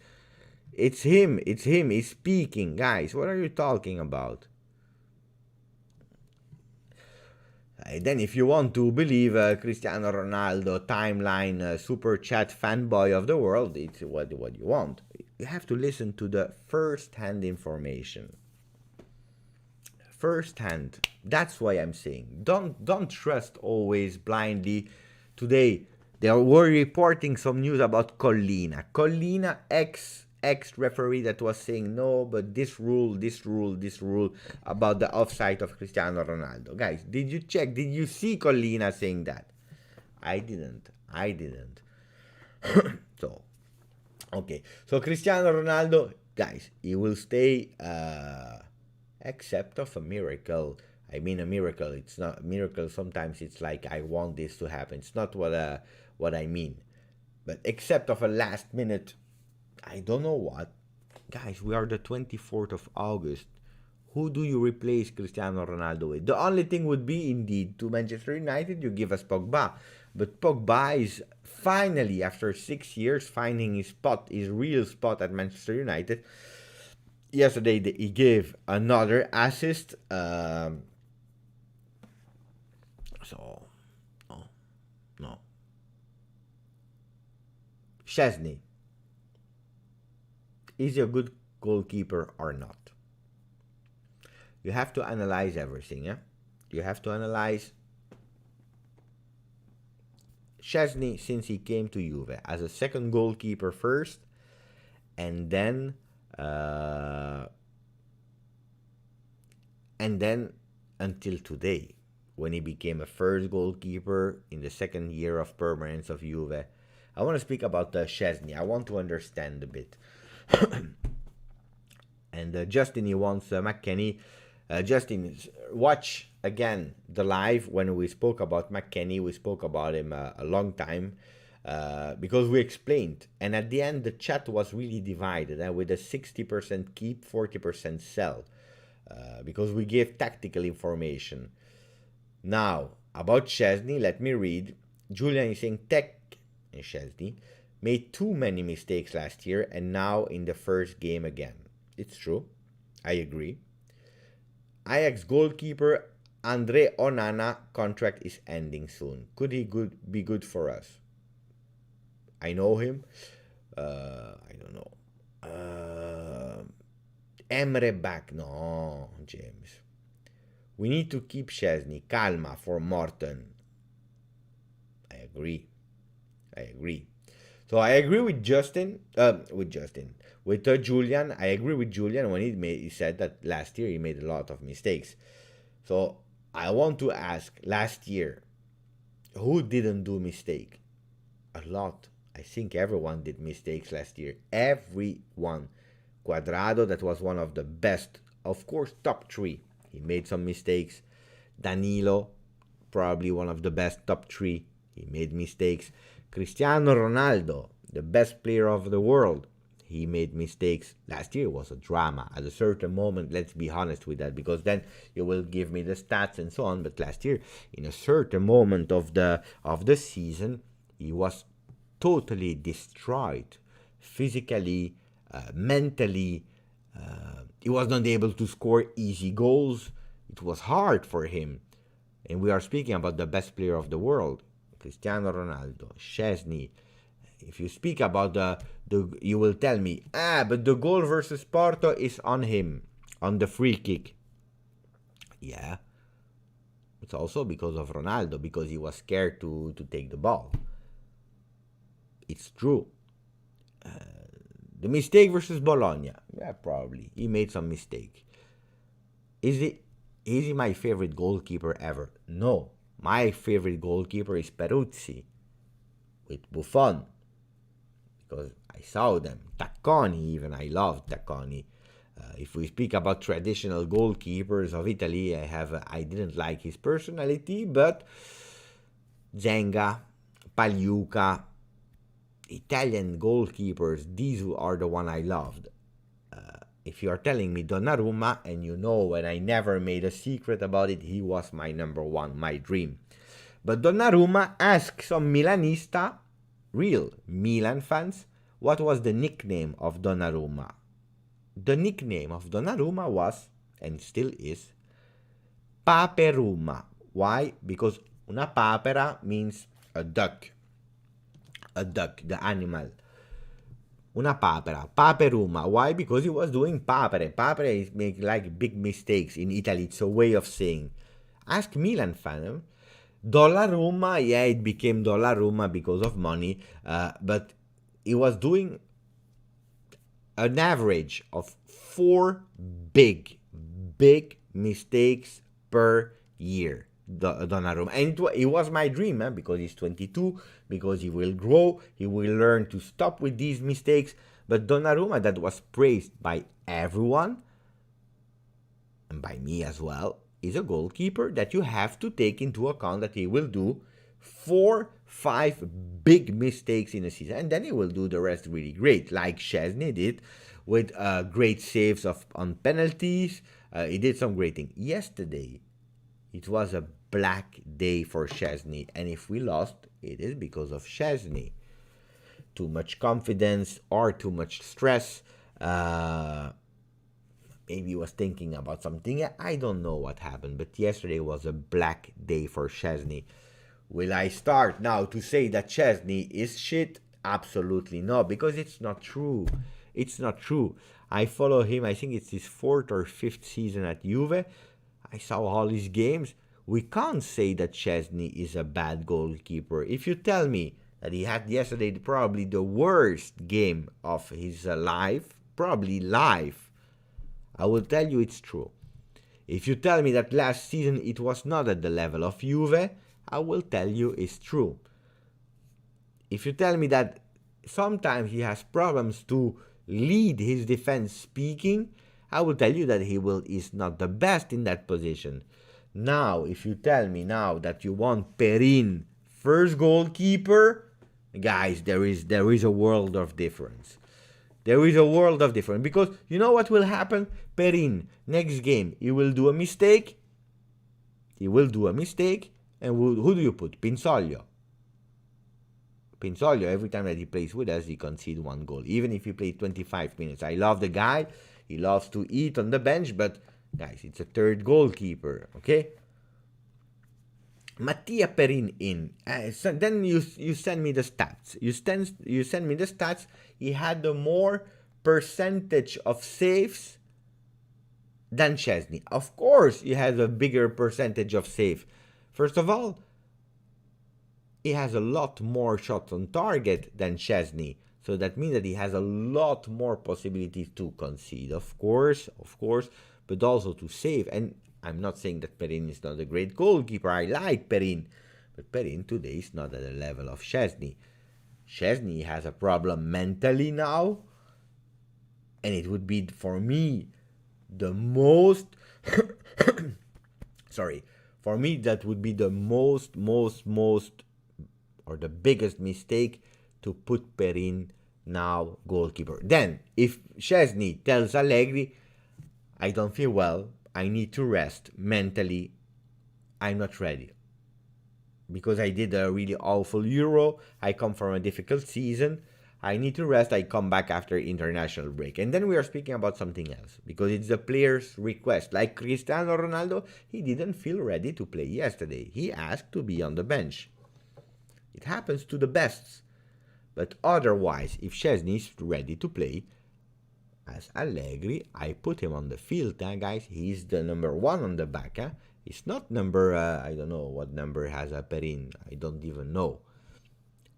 It's him. He's speaking. Guys, what are you talking about? Then if you want to believe Cristiano Ronaldo timeline super chat fanboy of the world, it's what you want. You have to listen to the first-hand information. First-hand. That's why I'm saying don't trust always blindly. Today they were reporting some news about Collina. Collina ex-referee that was saying no, but this rule about the offside of Cristiano Ronaldo. Guys, did you check? Did you see Collina saying that? I didn't. So, okay. So Cristiano Ronaldo, guys, he will stay except of a miracle. I mean a miracle. It's not a miracle. Sometimes it's like I want this to happen. It's not what I mean. But except of a last minute, I don't know what. Guys, we are the 24th of August. Who do you replace Cristiano Ronaldo with? The only thing would be, indeed, to Manchester United, you give us Pogba. But Pogba is finally, after 6 years, finding his real spot at Manchester United. Yesterday, he gave another assist. No. Szczesny. Is he a good goalkeeper or not? You have to analyze everything, yeah? You have to analyze Szczesny since he came to Juve as a second goalkeeper first, and then until today, when he became a first goalkeeper in the second year of permanence of Juve. I want to speak about Szczesny. I want to understand a bit. And Justin, he wants McKennie. Justin, watch again the live when we spoke about McKennie. We spoke about him a long time because we explained. And at the end, the chat was really divided with a 60% keep, 40% sell because we gave tactical information. Now, about Szczesny, let me read. Julian is saying Tech and Szczesny made too many mistakes last year and now in the first game again. It's true. I agree. Ajax goalkeeper Andre Onana contract is ending soon. Could he be good for us? I know him. I don't know. Emre back. No, James. We need to keep Szczesny. Calma for Morton. I agree. So I agree with Julian. I agree with Julian when he said that last year he made a lot of mistakes. So I want to ask, last year, who didn't do mistake? A lot. I think everyone did mistakes last year. Everyone. Cuadrado, that was one of the best, of course, top 3. He made some mistakes. Danilo, probably one of the best top 3. He made mistakes. Cristiano Ronaldo, the best player of the world, he made mistakes. Last year was a drama. At a certain moment, let's be honest with that, because then you will give me the stats and so on. But last year, in a certain moment of the season, he was totally destroyed, physically, mentally. He was not able to score easy goals. It was hard for him. And we are speaking about the best player of the world, Cristiano Ronaldo, Szczesny. If you speak about you will tell me, but the goal versus Porto is on him, on the free kick. Yeah. It's also because of Ronaldo, because he was scared to take the ball. It's true. The mistake versus Bologna, yeah, probably. He made some mistake. Is he my favorite goalkeeper ever? No. My favorite goalkeeper is Peruzzi with Buffon, because I saw them. Tacconi even, I loved Tacconi. If we speak about traditional goalkeepers of Italy, I didn't like his personality, but Zenga, Pagliuca, Italian goalkeepers, these are the one I loved. If you are telling me Donnarumma, and you know, and I never made a secret about it, he was my number one, my dream. But Donnarumma, ask some Milanista, real Milan fans, what was the nickname of Donnarumma? The nickname of Donnarumma was, and still is, Paperuma. Why? Because una papera means a duck. A duck, the animal. Una papera. Paperuma. Why? Because he was doing papere. Papere is make like big mistakes in Italy. It's a way of saying. Ask Milan fan. Donnarumma, yeah, it became Donnarumma because of money. But he was doing an average of 4 big mistakes per year. Donnarumma, and it was my dream, because he's 22, because he will grow, he will learn to stop with these mistakes. But Donnarumma, that was praised by everyone, and by me as well, is a goalkeeper that you have to take into account that he will do 4-5 big mistakes in a season, and then he will do the rest really great, like Szczesny did, with great saves on penalties. He did some great things. Yesterday, it was a black day for Szczesny, and if we lost, it is because of Szczesny. Too much confidence or too much stress. Maybe he was thinking about something. I don't know what happened, but yesterday was a black day for Szczesny. Will I start now to say that Szczesny is shit? Absolutely not, because it's not true. It's not true. I follow him, I think it's his 4th or 5th season at Juve. I saw all his games. We can't say that Szczesny is a bad goalkeeper. If you tell me that he had yesterday probably the worst game of his life, probably life, I will tell you it's true. If you tell me that last season it was not at the level of Juve, I will tell you it's true. If you tell me that sometimes he has problems to lead his defense speaking, I will tell you that he is not the best in that position. Now, if you tell me now that you want Perin first goalkeeper, guys, there is a world of difference. There is a world of difference, because you know what will happen? Perin, next game, he will do a mistake. And who do you put? Pinsoglio. Every time that he plays with us, he concedes 1 goal, even if he plays 25 minutes. I love the guy. He loves to eat on the bench, but guys, it's a third goalkeeper, okay? Mattia Perin in. So then you send me the stats. You send me the stats. He had the more percentage of saves than Szczesny. Of course, he has a bigger percentage of save. First of all, he has a lot more shots on target than Szczesny. So that means that he has a lot more possibilities to concede, of course, but also to save. And I'm not saying that Perin is not a great goalkeeper. I like Perin. But Perin today is not at the level of Szczesny. Szczesny has a problem mentally now. And it would be, for me, the most... sorry. For me, that would be the most, or the biggest mistake to put Perin now goalkeeper. Then, if Szczesny tells Allegri, I don't feel well, I need to rest mentally, I'm not ready. Because I did a really awful Euro, I come from a difficult season, I need to rest, I come back after international break. And then we are speaking about something else, because it's the player's request. Like Cristiano Ronaldo, he didn't feel ready to play yesterday. He asked to be on the bench. It happens to the best. But otherwise, if Szczesny is ready to play, as Allegri, I put him on the field, guys. He's the number one on the back. He's not number, I don't know what number has Perin. I don't even know.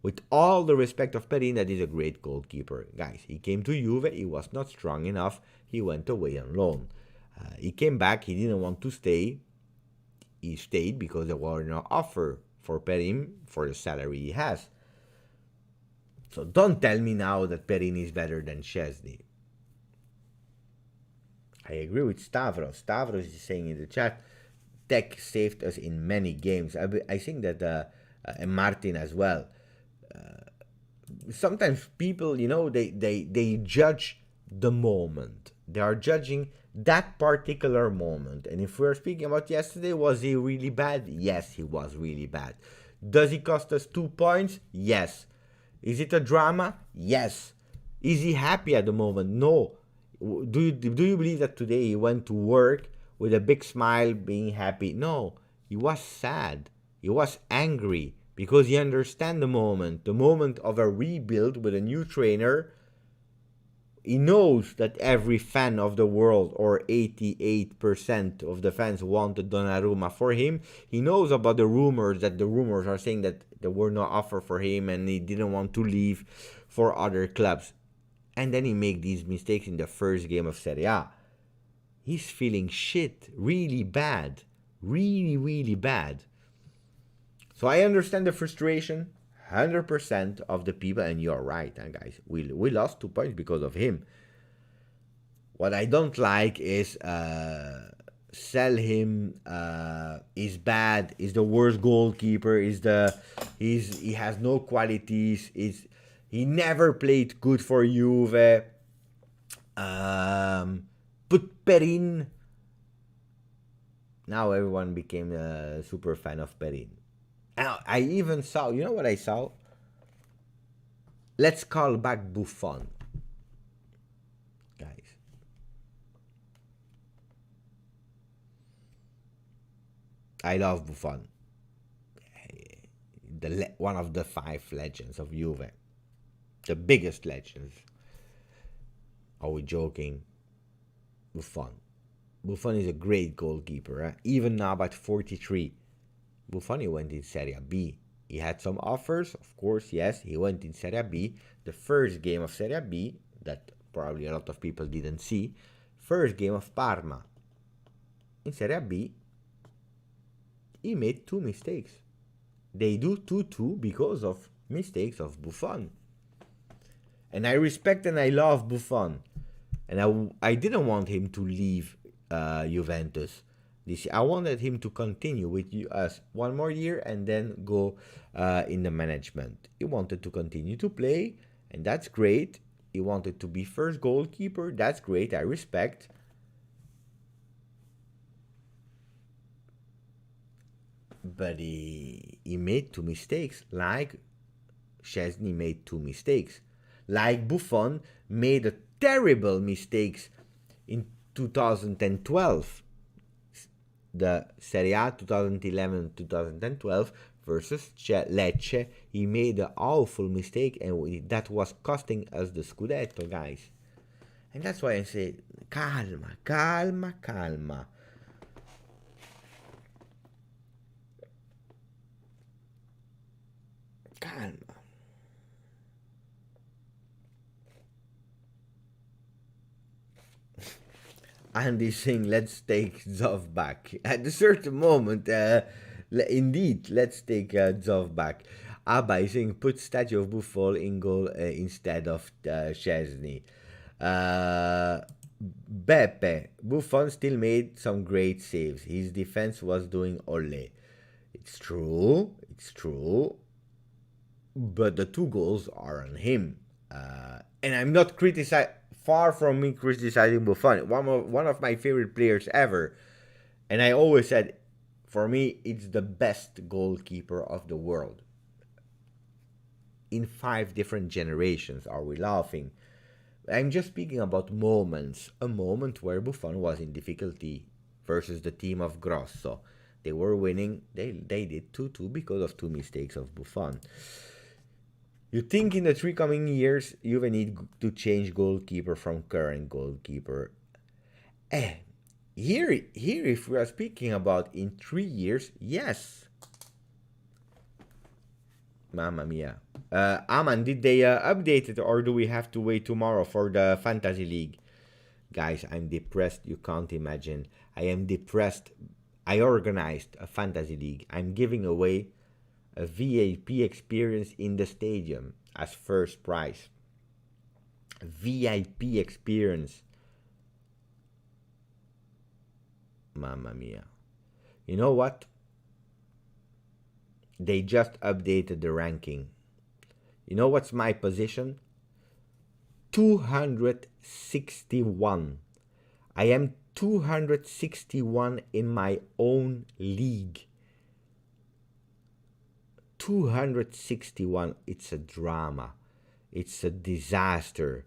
With all the respect of Perin, that is a great goalkeeper. Guys, he came to Juve. He was not strong enough. He went away on loan. He came back. He didn't want to stay. He stayed because there were no offer for Perin for the salary he has. So don't tell me now that Perin is better than Szczesny. I agree with Stavros. Stavros is saying in the chat, Tech saved us in many games. I think that, and Martin as well. Sometimes people, they judge the moment. They are judging that particular moment. And if we're speaking about yesterday, was he really bad? Yes, he was really bad. Does he cost us 2 points? Yes. Is it a drama? Yes. Is he happy at the moment? No. Do you believe that today he went to work with a big smile, being happy? No. He was sad. He was angry because he understands the moment of a rebuild with a new trainer. He knows that every fan of the world, or 88% of the fans, wanted Donnarumma for him. He knows about the rumors are saying that there were no offer for him and he didn't want to leave for other clubs. And then he made these mistakes in the first game of Serie A. He's feeling shit, really bad, really bad. So I understand the frustration, 100% of the people, and you're right, guys. We lost 2 points because of him. What I don't like is sell him. Is bad. Is the worst goalkeeper. He has no qualities. He never played good for Juve. Put Perin. Now everyone became a super fan of Perin. Now, I even saw, you know what I saw? Let's call back Buffon. Guys. I love Buffon. One of the 5 legends of Juve. The biggest legends. Are we joking? Buffon. Buffon is a great goalkeeper. Even now at 43. Buffon, he went in Serie B. He had some offers, of course, yes. He went in Serie B. The first game of Serie B, that probably a lot of people didn't see. First game of Parma. In Serie B, he made 2 mistakes. They do 2-2 because of mistakes of Buffon. And I respect and I love Buffon. And I didn't want him to leave Juventus. I wanted him to continue with us 1 more year and then go in the management. He wanted to continue to play, and that's great. He wanted to be first goalkeeper. That's great. I respect. But he made 2 mistakes, like Szczesny made 2 mistakes. Like Buffon made a terrible mistakes in 2012. the Serie A 2011-2012 versus Lecce. He made an awful mistake, and that was costing us the Scudetto, guys. And that's why I say, calma, calma, calma. Calma. Andy's saying, let's take Zov back. At a certain moment, indeed, let's take Zov back. Abba is saying, put statue of Buffon in goal instead of Szczesny. Beppe, Buffon still made some great saves. His defense was doing ole. It's true, but the 2 goals are on him. And I'm not criticizing, far from me criticizing Buffon. One of my favorite players ever. And I always said, for me, it's the best goalkeeper of the world. In 5 different generations, are we laughing? I'm just speaking about moments. A moment where Buffon was in difficulty versus the team of Grosso. They were winning. They did 2-2 because of 2 mistakes of Buffon. You think in the 3 coming years, Juve need to change goalkeeper from current goalkeeper. Here, if we are speaking about in 3 years, yes. Mamma mia. Aman, did they update it, or do we have to wait tomorrow for the Fantasy League? Guys, I'm depressed. You can't imagine. I am depressed. I organized a Fantasy League. I'm giving away a VIP experience in the stadium as first prize. A VIP experience. Mamma mia. You know what? They just updated the ranking. You know what's my position? 261. I am 261 in my own league. 261. It's a drama. It's a disaster.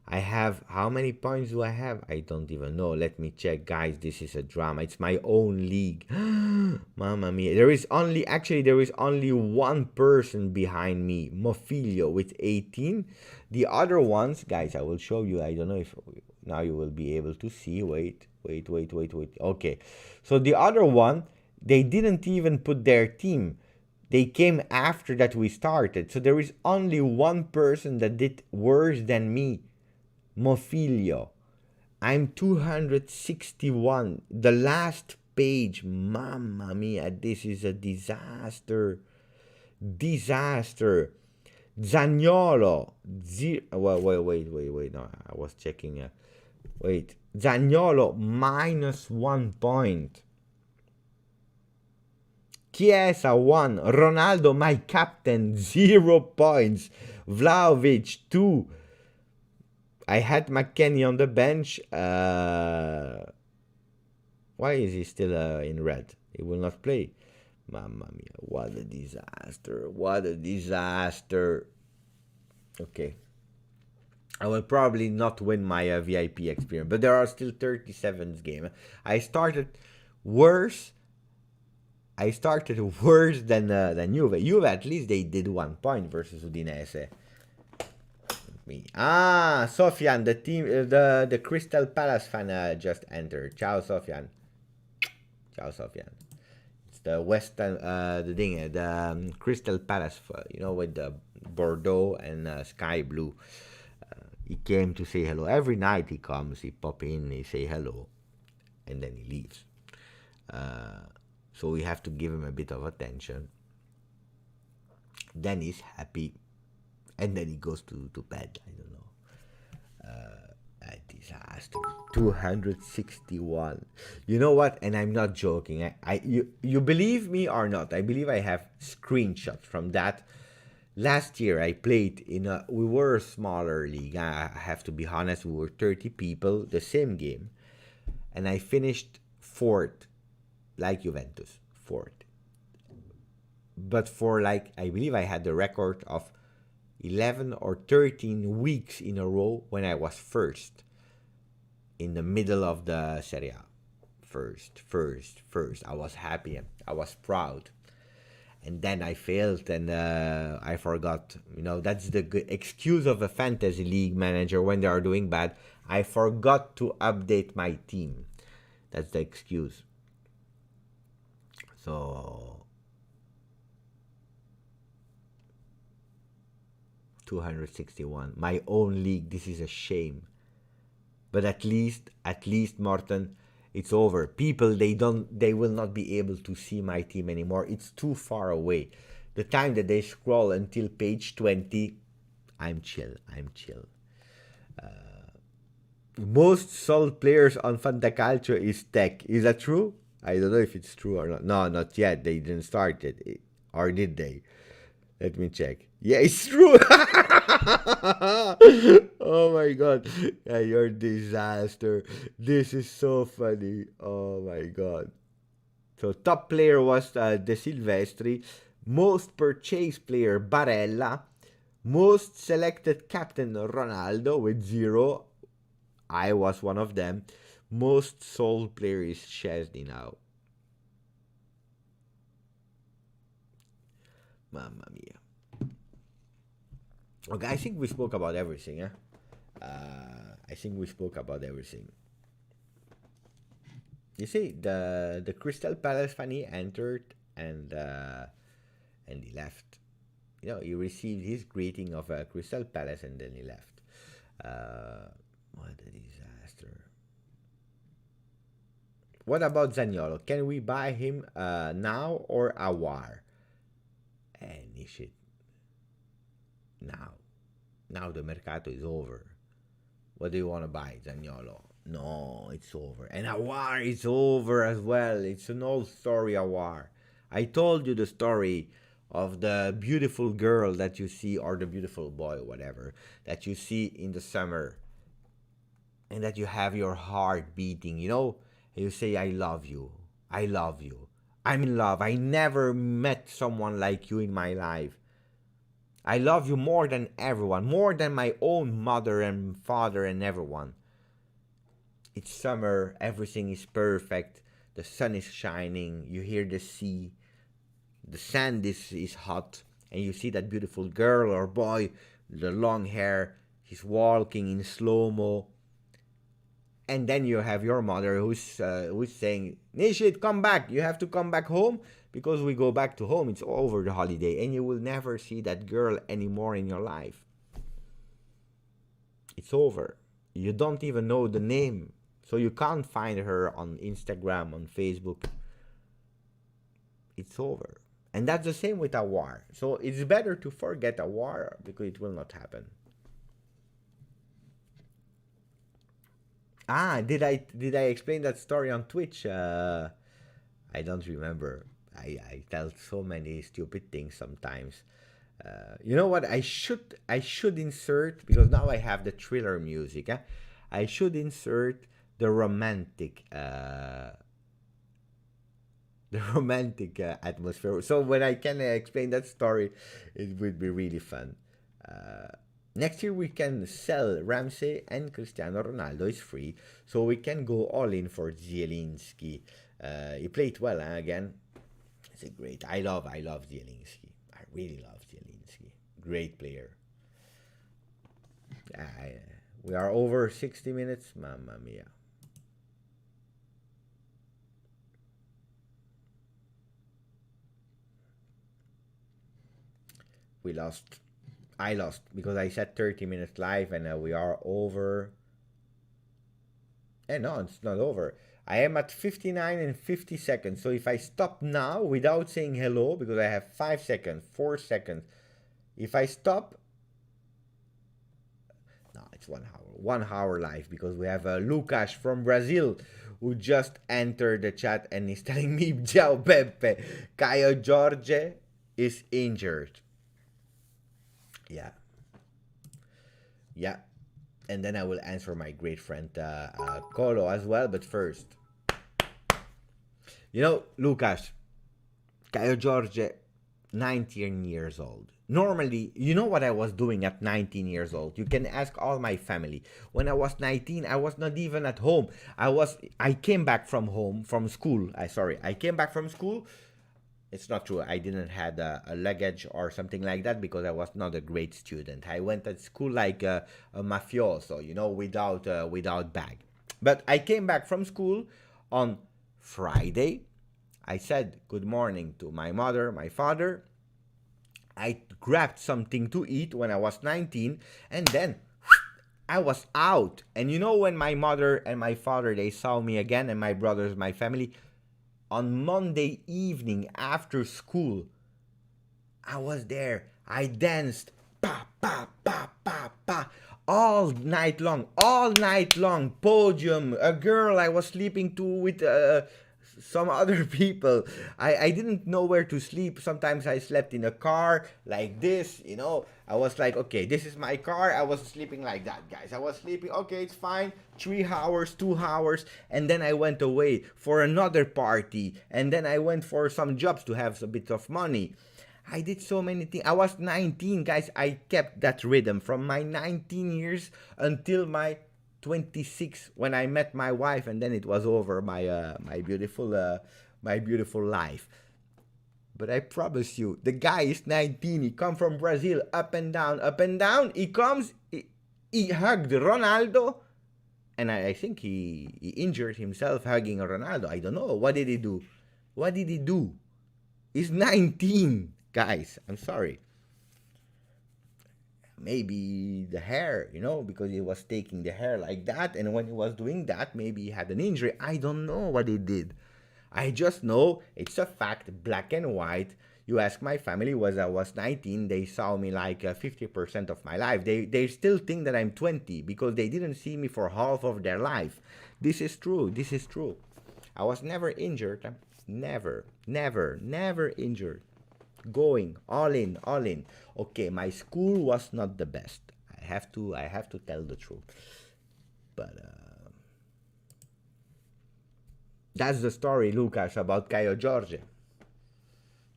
I have, how many points do I have? I don't even know. Let me check, guys. This is a drama. It's my own league. Mamma mia. There is only one person behind me, Mofilio, with 18. The other ones, guys, I will show you. I don't know if now you will be able to see. Wait. Okay. So the other one, they didn't even put their team. They came after that we started. So there is only one person that did worse than me. Mofilio. I'm 261. The last page. Mamma mia, this is a disaster. Disaster. Zaniolo. Wait. No, I was checking. Wait. Zaniolo, -1 point. Chiesa, 1. Ronaldo, my captain, 0 points. Vlahovic, 2. I had McKennie on the bench. Why is he still in red? He will not play. Mamma mia, what a disaster. What a disaster. Okay. I will probably not win my VIP experience, but there are still 37 games. I started worse than Juve. Juve, at least they did 1 point versus Udinese. Sofian, the team, the Crystal Palace fan just entered. Ciao, Sofian. It's the Western, the Crystal Palace, with the Bordeaux and sky blue. He came to say hello. Every night he comes, he pop in, he say hello, and then he leaves. So we have to give him a bit of attention. Then he's happy. And then he goes to bed. I don't know. A disaster. 261. You know what? And I'm not joking. You believe me or not? I believe I have screenshots from that. Last year I played we were a smaller league. I have to be honest. We were 30 people, the same game. And I finished 4th, like Juventus, 4th. But for I believe I had the record of 11 or 13 weeks in a row when I was first in the middle of the Serie A. first. I was happy. I was proud. And then I failed and I forgot. That's the good excuse of a fantasy league manager when they are doing bad. I forgot to update my team. That's the excuse. So 261. My own league. This is a shame. But at least, Morten, it's over. People, they will not be able to see my team anymore. It's too far away. The time that they scroll until page 20, I'm chill. Most sold players on Fantacalcio is Tech. Is that true? I don't know if it's true or not. No, not yet. They didn't start it. Or did they? Let me check. Yeah, it's true. Oh my god. Yeah, you're a disaster. This is so funny. Oh my god. So top player was De Silvestri. Most purchased player Barella. Most selected captain Ronaldo with 0. I was one of them. Most sold player is Szczesny now. Mamma mia. Okay, I think we spoke about everything, eh? I think we spoke about everything. You see, the Crystal Palace fan, he entered and he left. He received his greeting of Crystal Palace and then he left. What a disaster. What about Zaniolo? Can we buy him now or Awar? Any shit. Now the mercato is over. What do you want to buy, Zaniolo? No, it's over. And Awar is over as well. It's an old story, Awar. I told you the story of the beautiful girl that you see, or the beautiful boy, whatever, that you see in the summer. And that you have your heart beating, and you say, I love you. I'm in love. I never met someone like you in my life. I love you more than everyone, more than my own mother and father and everyone. It's summer, everything is perfect, the sun is shining, you hear the sea, the sand is hot, and you see that beautiful girl or boy, the long hair, he's walking in slow-mo. And then you have your mother who's saying, Nishit, come back. You have to come back home because we go back to home. It's over the holiday. And you will never see that girl anymore in your life. It's over. You don't even know the name. So you can't find her on Instagram, on Facebook. It's over. And that's the same with Awar. So it's better to forget Awar because it will not happen. Did I explain that story on Twitch? I don't remember. I tell so many stupid things sometimes. You know what? I should insert, because now I have the thriller music. I should insert the romantic atmosphere. So when I can explain that story, it would be really fun. Next year we can sell Ramsey and Cristiano Ronaldo is free, so we can go all in for Zielinski. He played well again. It's a great. I love Zielinski. I really love Zielinski. Great player. We are over 60 minutes. Mamma mia. We lost. I lost because I said 30 minutes live and we are over. No, it's not over. I am at 59 and 50 seconds. So if I stop now without saying hello, because I have 5 seconds, 4 seconds. If I stop, no, it's 1 hour. 1 hour live because we have Lucas from Brazil who just entered the chat and is telling me, Ciao Pepe, Caio Jorge is injured. Yeah. And then I will answer my great friend Colo as well. But first, Lucas, Caio Jorge, 19 years old. Normally, you know what I was doing at 19 years old? You can ask all my family. When I was 19, I was not even at home. I came back from home, from school. I came back from school. It's not true. I didn't had a luggage or something like that because I was not a great student. I went at school like a mafioso, without bag. But I came back from school on Friday. I said good morning to my mother, my father. I grabbed something to eat when I was 19, and then I was out. And when my mother and my father, they saw me again, and my brothers, my family, on Monday evening after school, I was there. I danced, pa, pa, pa, pa, pa, all night long, podium, a girl I was sleeping to with some other people. I didn't know where to sleep. Sometimes I slept in a car like this, I was like, okay, this is my car. I was sleeping like that, guys. I was sleeping, okay, it's fine. 3 hours, 2 hours. And then I went away for another party. And then I went for some jobs to have a bit of money. I did so many things. I was 19, guys. I kept that rhythm from my 19 years until my 26 when I met my wife, and then it was over my beautiful life. But I promise you, the guy is 19. He come from Brazil, up and down, up and down. He comes, he hugged Ronaldo, and I think he injured himself hugging Ronaldo. I don't know. What did he do? What did he do? He's 19, guys. I'm sorry. Maybe the hair, because he was taking the hair like that, and when he was doing that, maybe he had an injury. I don't know what he did. I just know it's a fact, black and white. You ask my family, when I was 19, they saw me like 50% of my life. They still think that I'm 20 because they didn't see me for half of their life. This is true. I was never injured. Never injured. Going all in. Okay, my school was not the best. I have to tell the truth. But that's the story, Lucas, about Caio Jorge.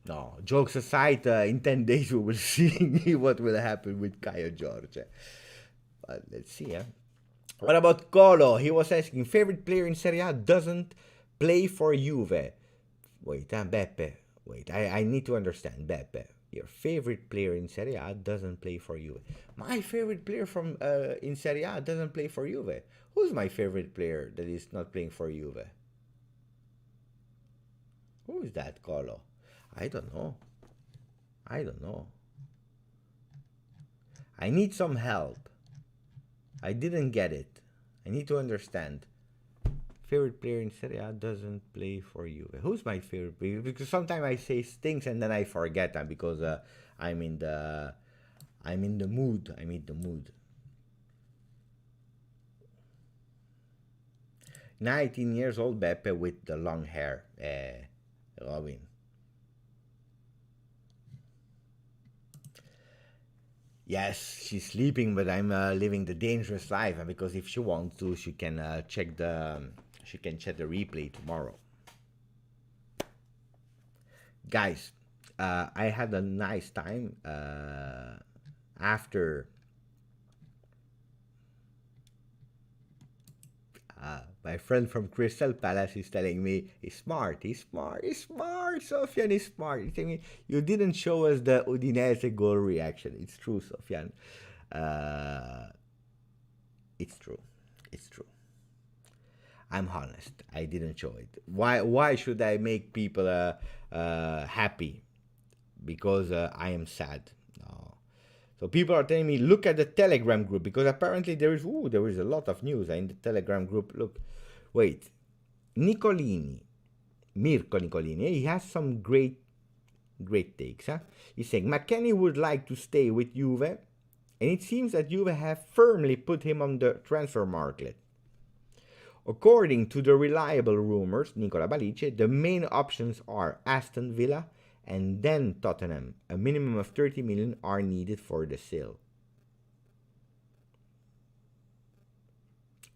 No, jokes aside, in 10 days we will see what will happen with Caio Jorge. But let's see, What about Colo? He was asking, favorite player in Serie A doesn't play for Juve. Wait, Beppe. Wait, I need to understand, Beppe. Your favorite player in Serie A doesn't play for Juve. My favorite player from in Serie A doesn't play for Juve. Who's my favorite player that is not playing for Juve? Who is that, Colo? I don't know. I need some help. I didn't get it. I need to understand. Favorite player in Serie A doesn't play for Juve. Who's my favorite player? Because sometimes I say things and then I forget them because I'm in the mood. 19 years old Beppe with the long hair. Robin. Yes, she's sleeping, but I'm living the dangerous life. And because if she wants to, she can check the replay tomorrow. Guys, I had a nice time after my friend from Crystal Palace is telling me he's smart, Sofian is smart. He's telling me, you didn't show us the Udinese goal reaction. It's true, Sofian. It's true. I'm honest. I didn't show it. Why should I make people happy? Because I am sad. No. So people are telling me, look at the Telegram group, because apparently there is a lot of news in the Telegram group. Look, wait, Mirko Nicolini, he has some great takes. He's saying McKennie would like to stay with Juve, and it seems that Juve have firmly put him on the transfer market. According to the reliable rumors, Nicola Balice, the main options are Aston Villa and then Tottenham. A minimum of 30 million are needed for the sale.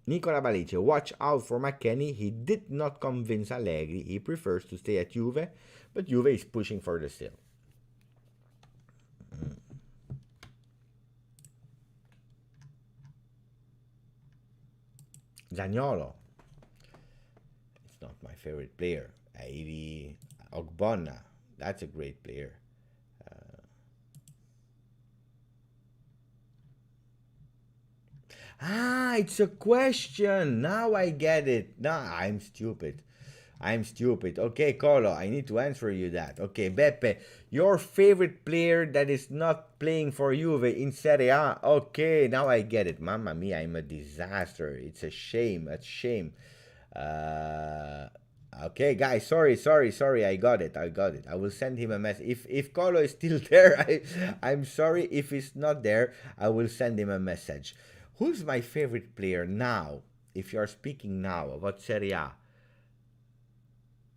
Nicola Balice, watch out for McKennie. He did not convince Allegri. He prefers to stay at Juve, but Juve is pushing for the sale. Zaniolo. It's not my favorite player. Ivy Ogbonna. That's a great player. It's a question. Now I get it. Nah, I'm stupid. I'm stupid. Okay, Colo, I need to answer you that. Okay, Beppe, your favorite player that is not playing for Juve in Serie A. Okay, now I get it. Mamma mia, I'm a disaster. It's a shame. A shame. Okay, guys, sorry. I got it. I will send him a message. If Colo is still there, I'm sorry. If he's not there, I will send him a message. Who's my favorite player now? If you're speaking now about Serie A,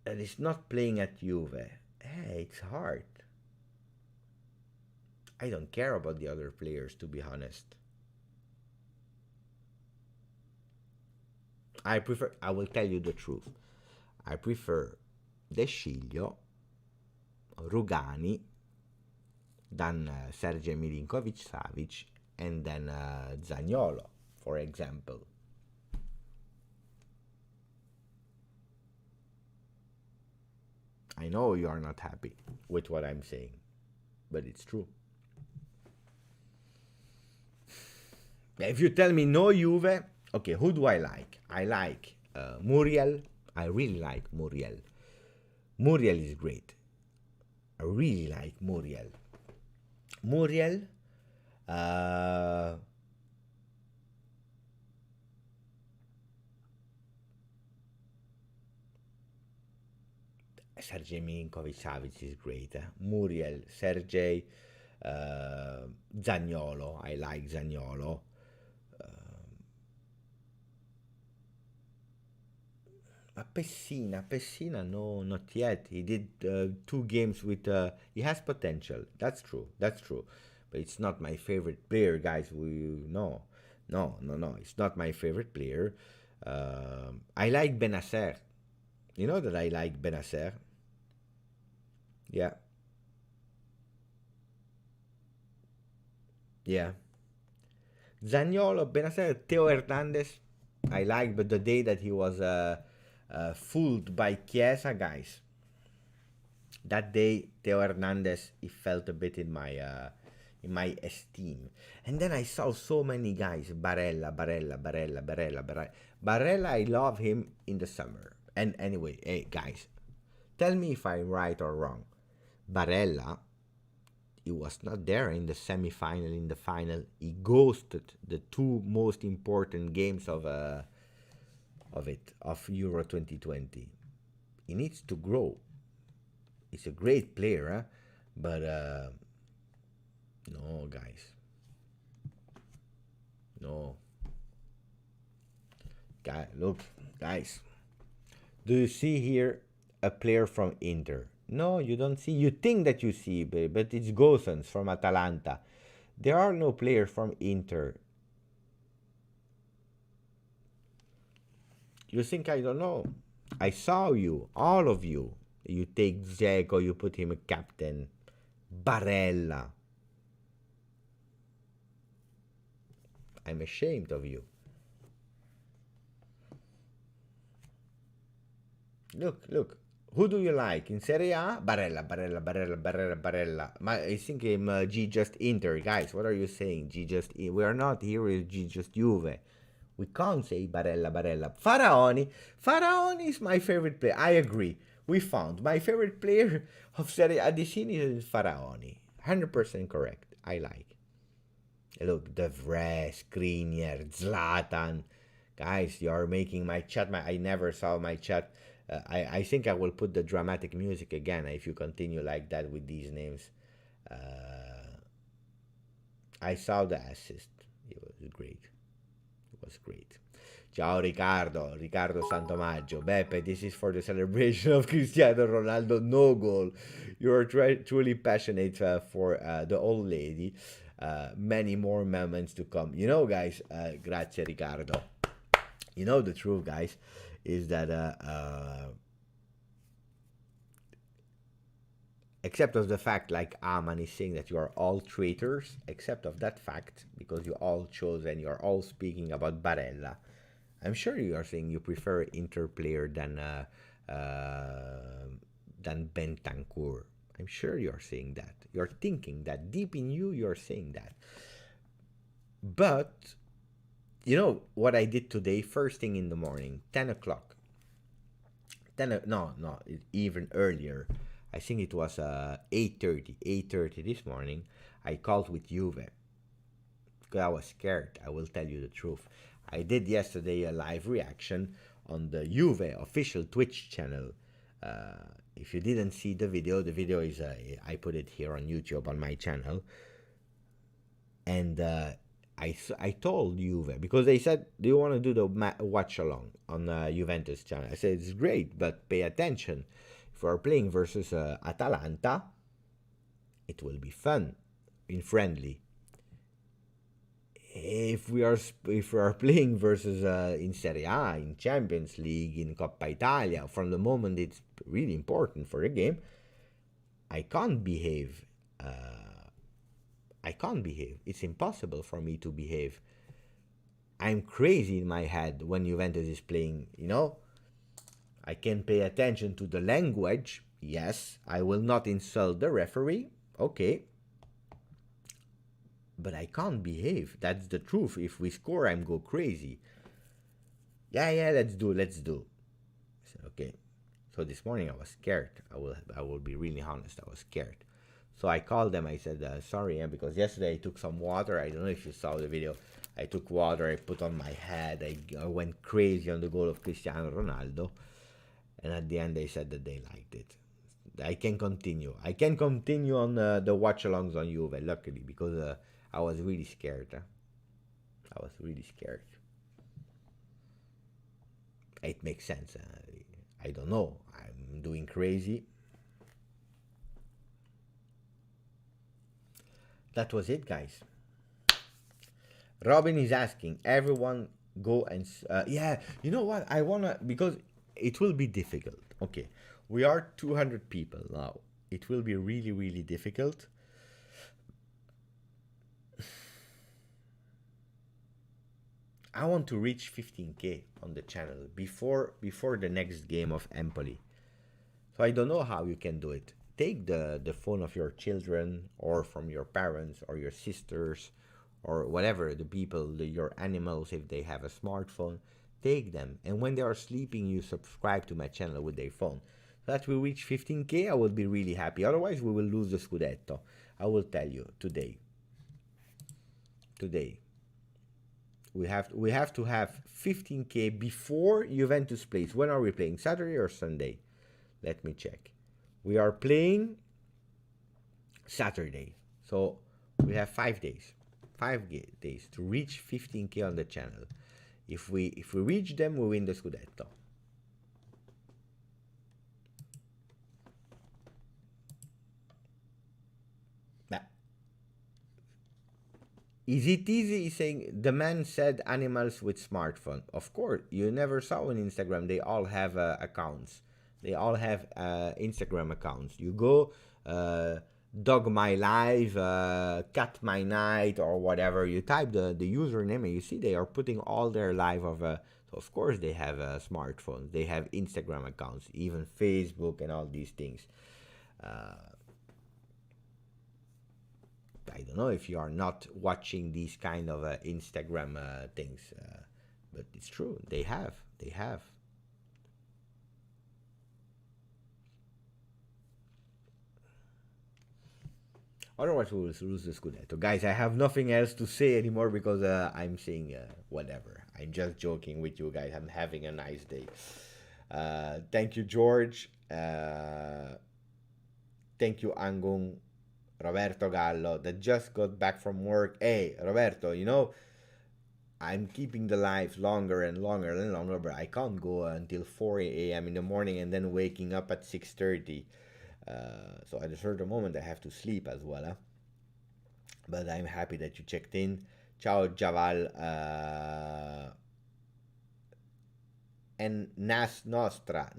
that is not playing at Juve. Hey, it's hard. I don't care about the other players, to be honest. I will tell you the truth. I prefer De Sciglio, Rugani, than Sergej Milinkovic-Savic, and then Zaniolo, for example. I know you are not happy with what I'm saying, but it's true. If you tell me no Juve, okay, who do I like? I like Muriel. I really like Muriel. Muriel is great. I really like Muriel. Muriel, Sergej Milinkovic-Savic is great. Muriel, Sergej, Zaniolo. I like Zaniolo. Pessina, no, not yet. He did 2 games with. He has potential. That's true. But it's not my favorite player, guys. No. It's not my favorite player. I like Benacer. You know that I like Benacer. Yeah. Zaniolo, Benacer, Theo Hernandez. I like, but the day that he was fooled by Chiesa, guys. That day, Theo Hernandez, he felt a bit in my esteem. And then I saw so many guys, Barella. Barella, I love him in the summer. And anyway, hey, guys, tell me if I'm right or wrong. Barella, he was not there in the semi-final, in the final. He ghosted the 2 most important games of Euro 2020. He needs to grow. He's a great player, huh? But no, guys. No. Look, guys. Do you see here a player from Inter? No, you don't see. You think that you see, but it's Gosens from Atalanta. There are no players from Inter. You think I don't know? I saw you, all of you. You take Dzeko, you put him a captain. Barella. I'm ashamed of you. Look. Who do you like in Serie A? Barella. I think I'm GJustInter, guys. What are you saying? We are not here with GJustjuve. We can't say Barella. Faraoni is my favorite player. I agree. We found my favorite player of Serie A this season is Faraoni. 100% correct. I like. Look, De Vrij, Skriniar, Zlatan. Guys, you are making my chat. I never saw my chat. I think I will put the dramatic music again if you continue like that with these names. I saw the assist. It was great. Ciao Riccardo Santomaggio. Beppe, this is for the celebration of Cristiano Ronaldo no goal. You are truly passionate for the old lady. Many more moments to come. You know, guys, grazie Riccardo. You know the truth, guys, is that except of the fact, like Aman is saying, that you are all traitors, except of that fact, because you all chose and you're all speaking about Barella, I'm sure you are saying you prefer Inter player than Bentancur. I'm sure you are saying that. You're thinking that deep in you. You're saying that. But you know what I did today? First thing in the morning, 10 o'clock. No, even earlier. I think it was 8:30. 8:30 this morning. I called with Juve because I was scared. I will tell you the truth. I did yesterday a live reaction on the Juve official Twitch channel. If you didn't see the video is I put it here on YouTube on my channel. And I told Juve, because they said, do you want to do the watch along on Juventus channel? I said, it's great, but pay attention. If we're playing versus Atalanta, it will be fun in friendly. If we are playing versus in Serie A, in Champions League, in Coppa Italia, from the moment it's really important for the game, I can't behave. It's impossible for me to behave. I'm crazy in my head when Juventus is playing, I can pay attention to the language. Yes, I will not insult the referee. Okay. But I can't behave. That's the truth. If we score, I'm go crazy. Yeah, let's do. I said, okay. So this morning I was scared. I will be really honest. I was scared. So I called them. I said, sorry, because yesterday I took some water. I don't know if you saw the video. I took water. I put on my head. I went crazy on the goal of Cristiano Ronaldo. And at the end, they said that they liked it. I can continue. On the watch-alongs on Juve, luckily, because I was really scared. It makes sense. I don't know. I'm doing crazy. That was it, guys. Robin is asking, everyone go and... yeah, you know what? I want to... Because it will be difficult. Okay, we are 200 people now. It will be really, really difficult. I want to reach 15k on the channel before the next game of Empoli. So I don't know how you can do it. Take the phone of your children, or from your parents or your sisters, or whatever, the people, your animals, if they have a smartphone. Take them, and when they are sleeping, you subscribe to my channel with their phone. So that we reach 15k, I will be really happy. Otherwise, we will lose the Scudetto. I will tell you today. We have to have 15k before Juventus plays. When are we playing? Saturday or Sunday? Let me check. We are playing Saturday. So we have 5 days. 5 days to reach 15k on the channel. If we reach them, we win the Scudetto. Is it easy? He's saying, the man said animals with smartphone. Of course, you never saw on Instagram. They all have accounts. They all have Instagram accounts. You go dog my life, cat my night, or whatever. You type the username and you see they are putting all their life of so of course they have smartphones. They have Instagram accounts, even Facebook and all these things. I don't know if you are not watching these kind of Instagram things, but it's true. They have. Otherwise, we will lose the Scudetto. Guys, I have nothing else to say anymore because I'm saying whatever. I'm just joking with you guys. I'm having a nice day. Thank you, George. Thank you, Angung. Roberto Gallo, that just got back from work. Hey, Roberto, I'm keeping the live longer and longer, but I can't go until 4 a.m. in the morning and then waking up at 6:30. So at a certain moment, I have to sleep as well. Huh? But I'm happy that you checked in. Ciao, Javal. And Nas Nostra.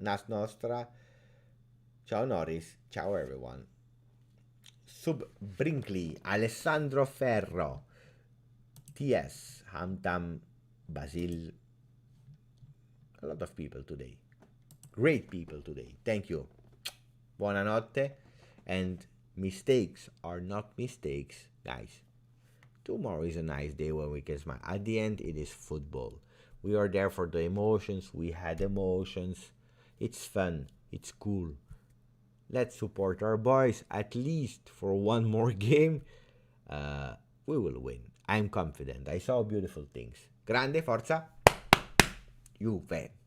Ciao, Norris. Ciao, everyone. Sub Brinkley, Alessandro Ferro, TS, Hamtam, Basil, A lot of people today. Great people today. Thank you. Buonanotte. And mistakes are not mistakes, guys. Tomorrow is a nice day when we can smile. At the end, it is football. We are there for the emotions. We had emotions. It's fun. It's cool. Let's support our boys at least for one more game. We will win. I'm confident. I saw beautiful things. Grande, forza, Juve.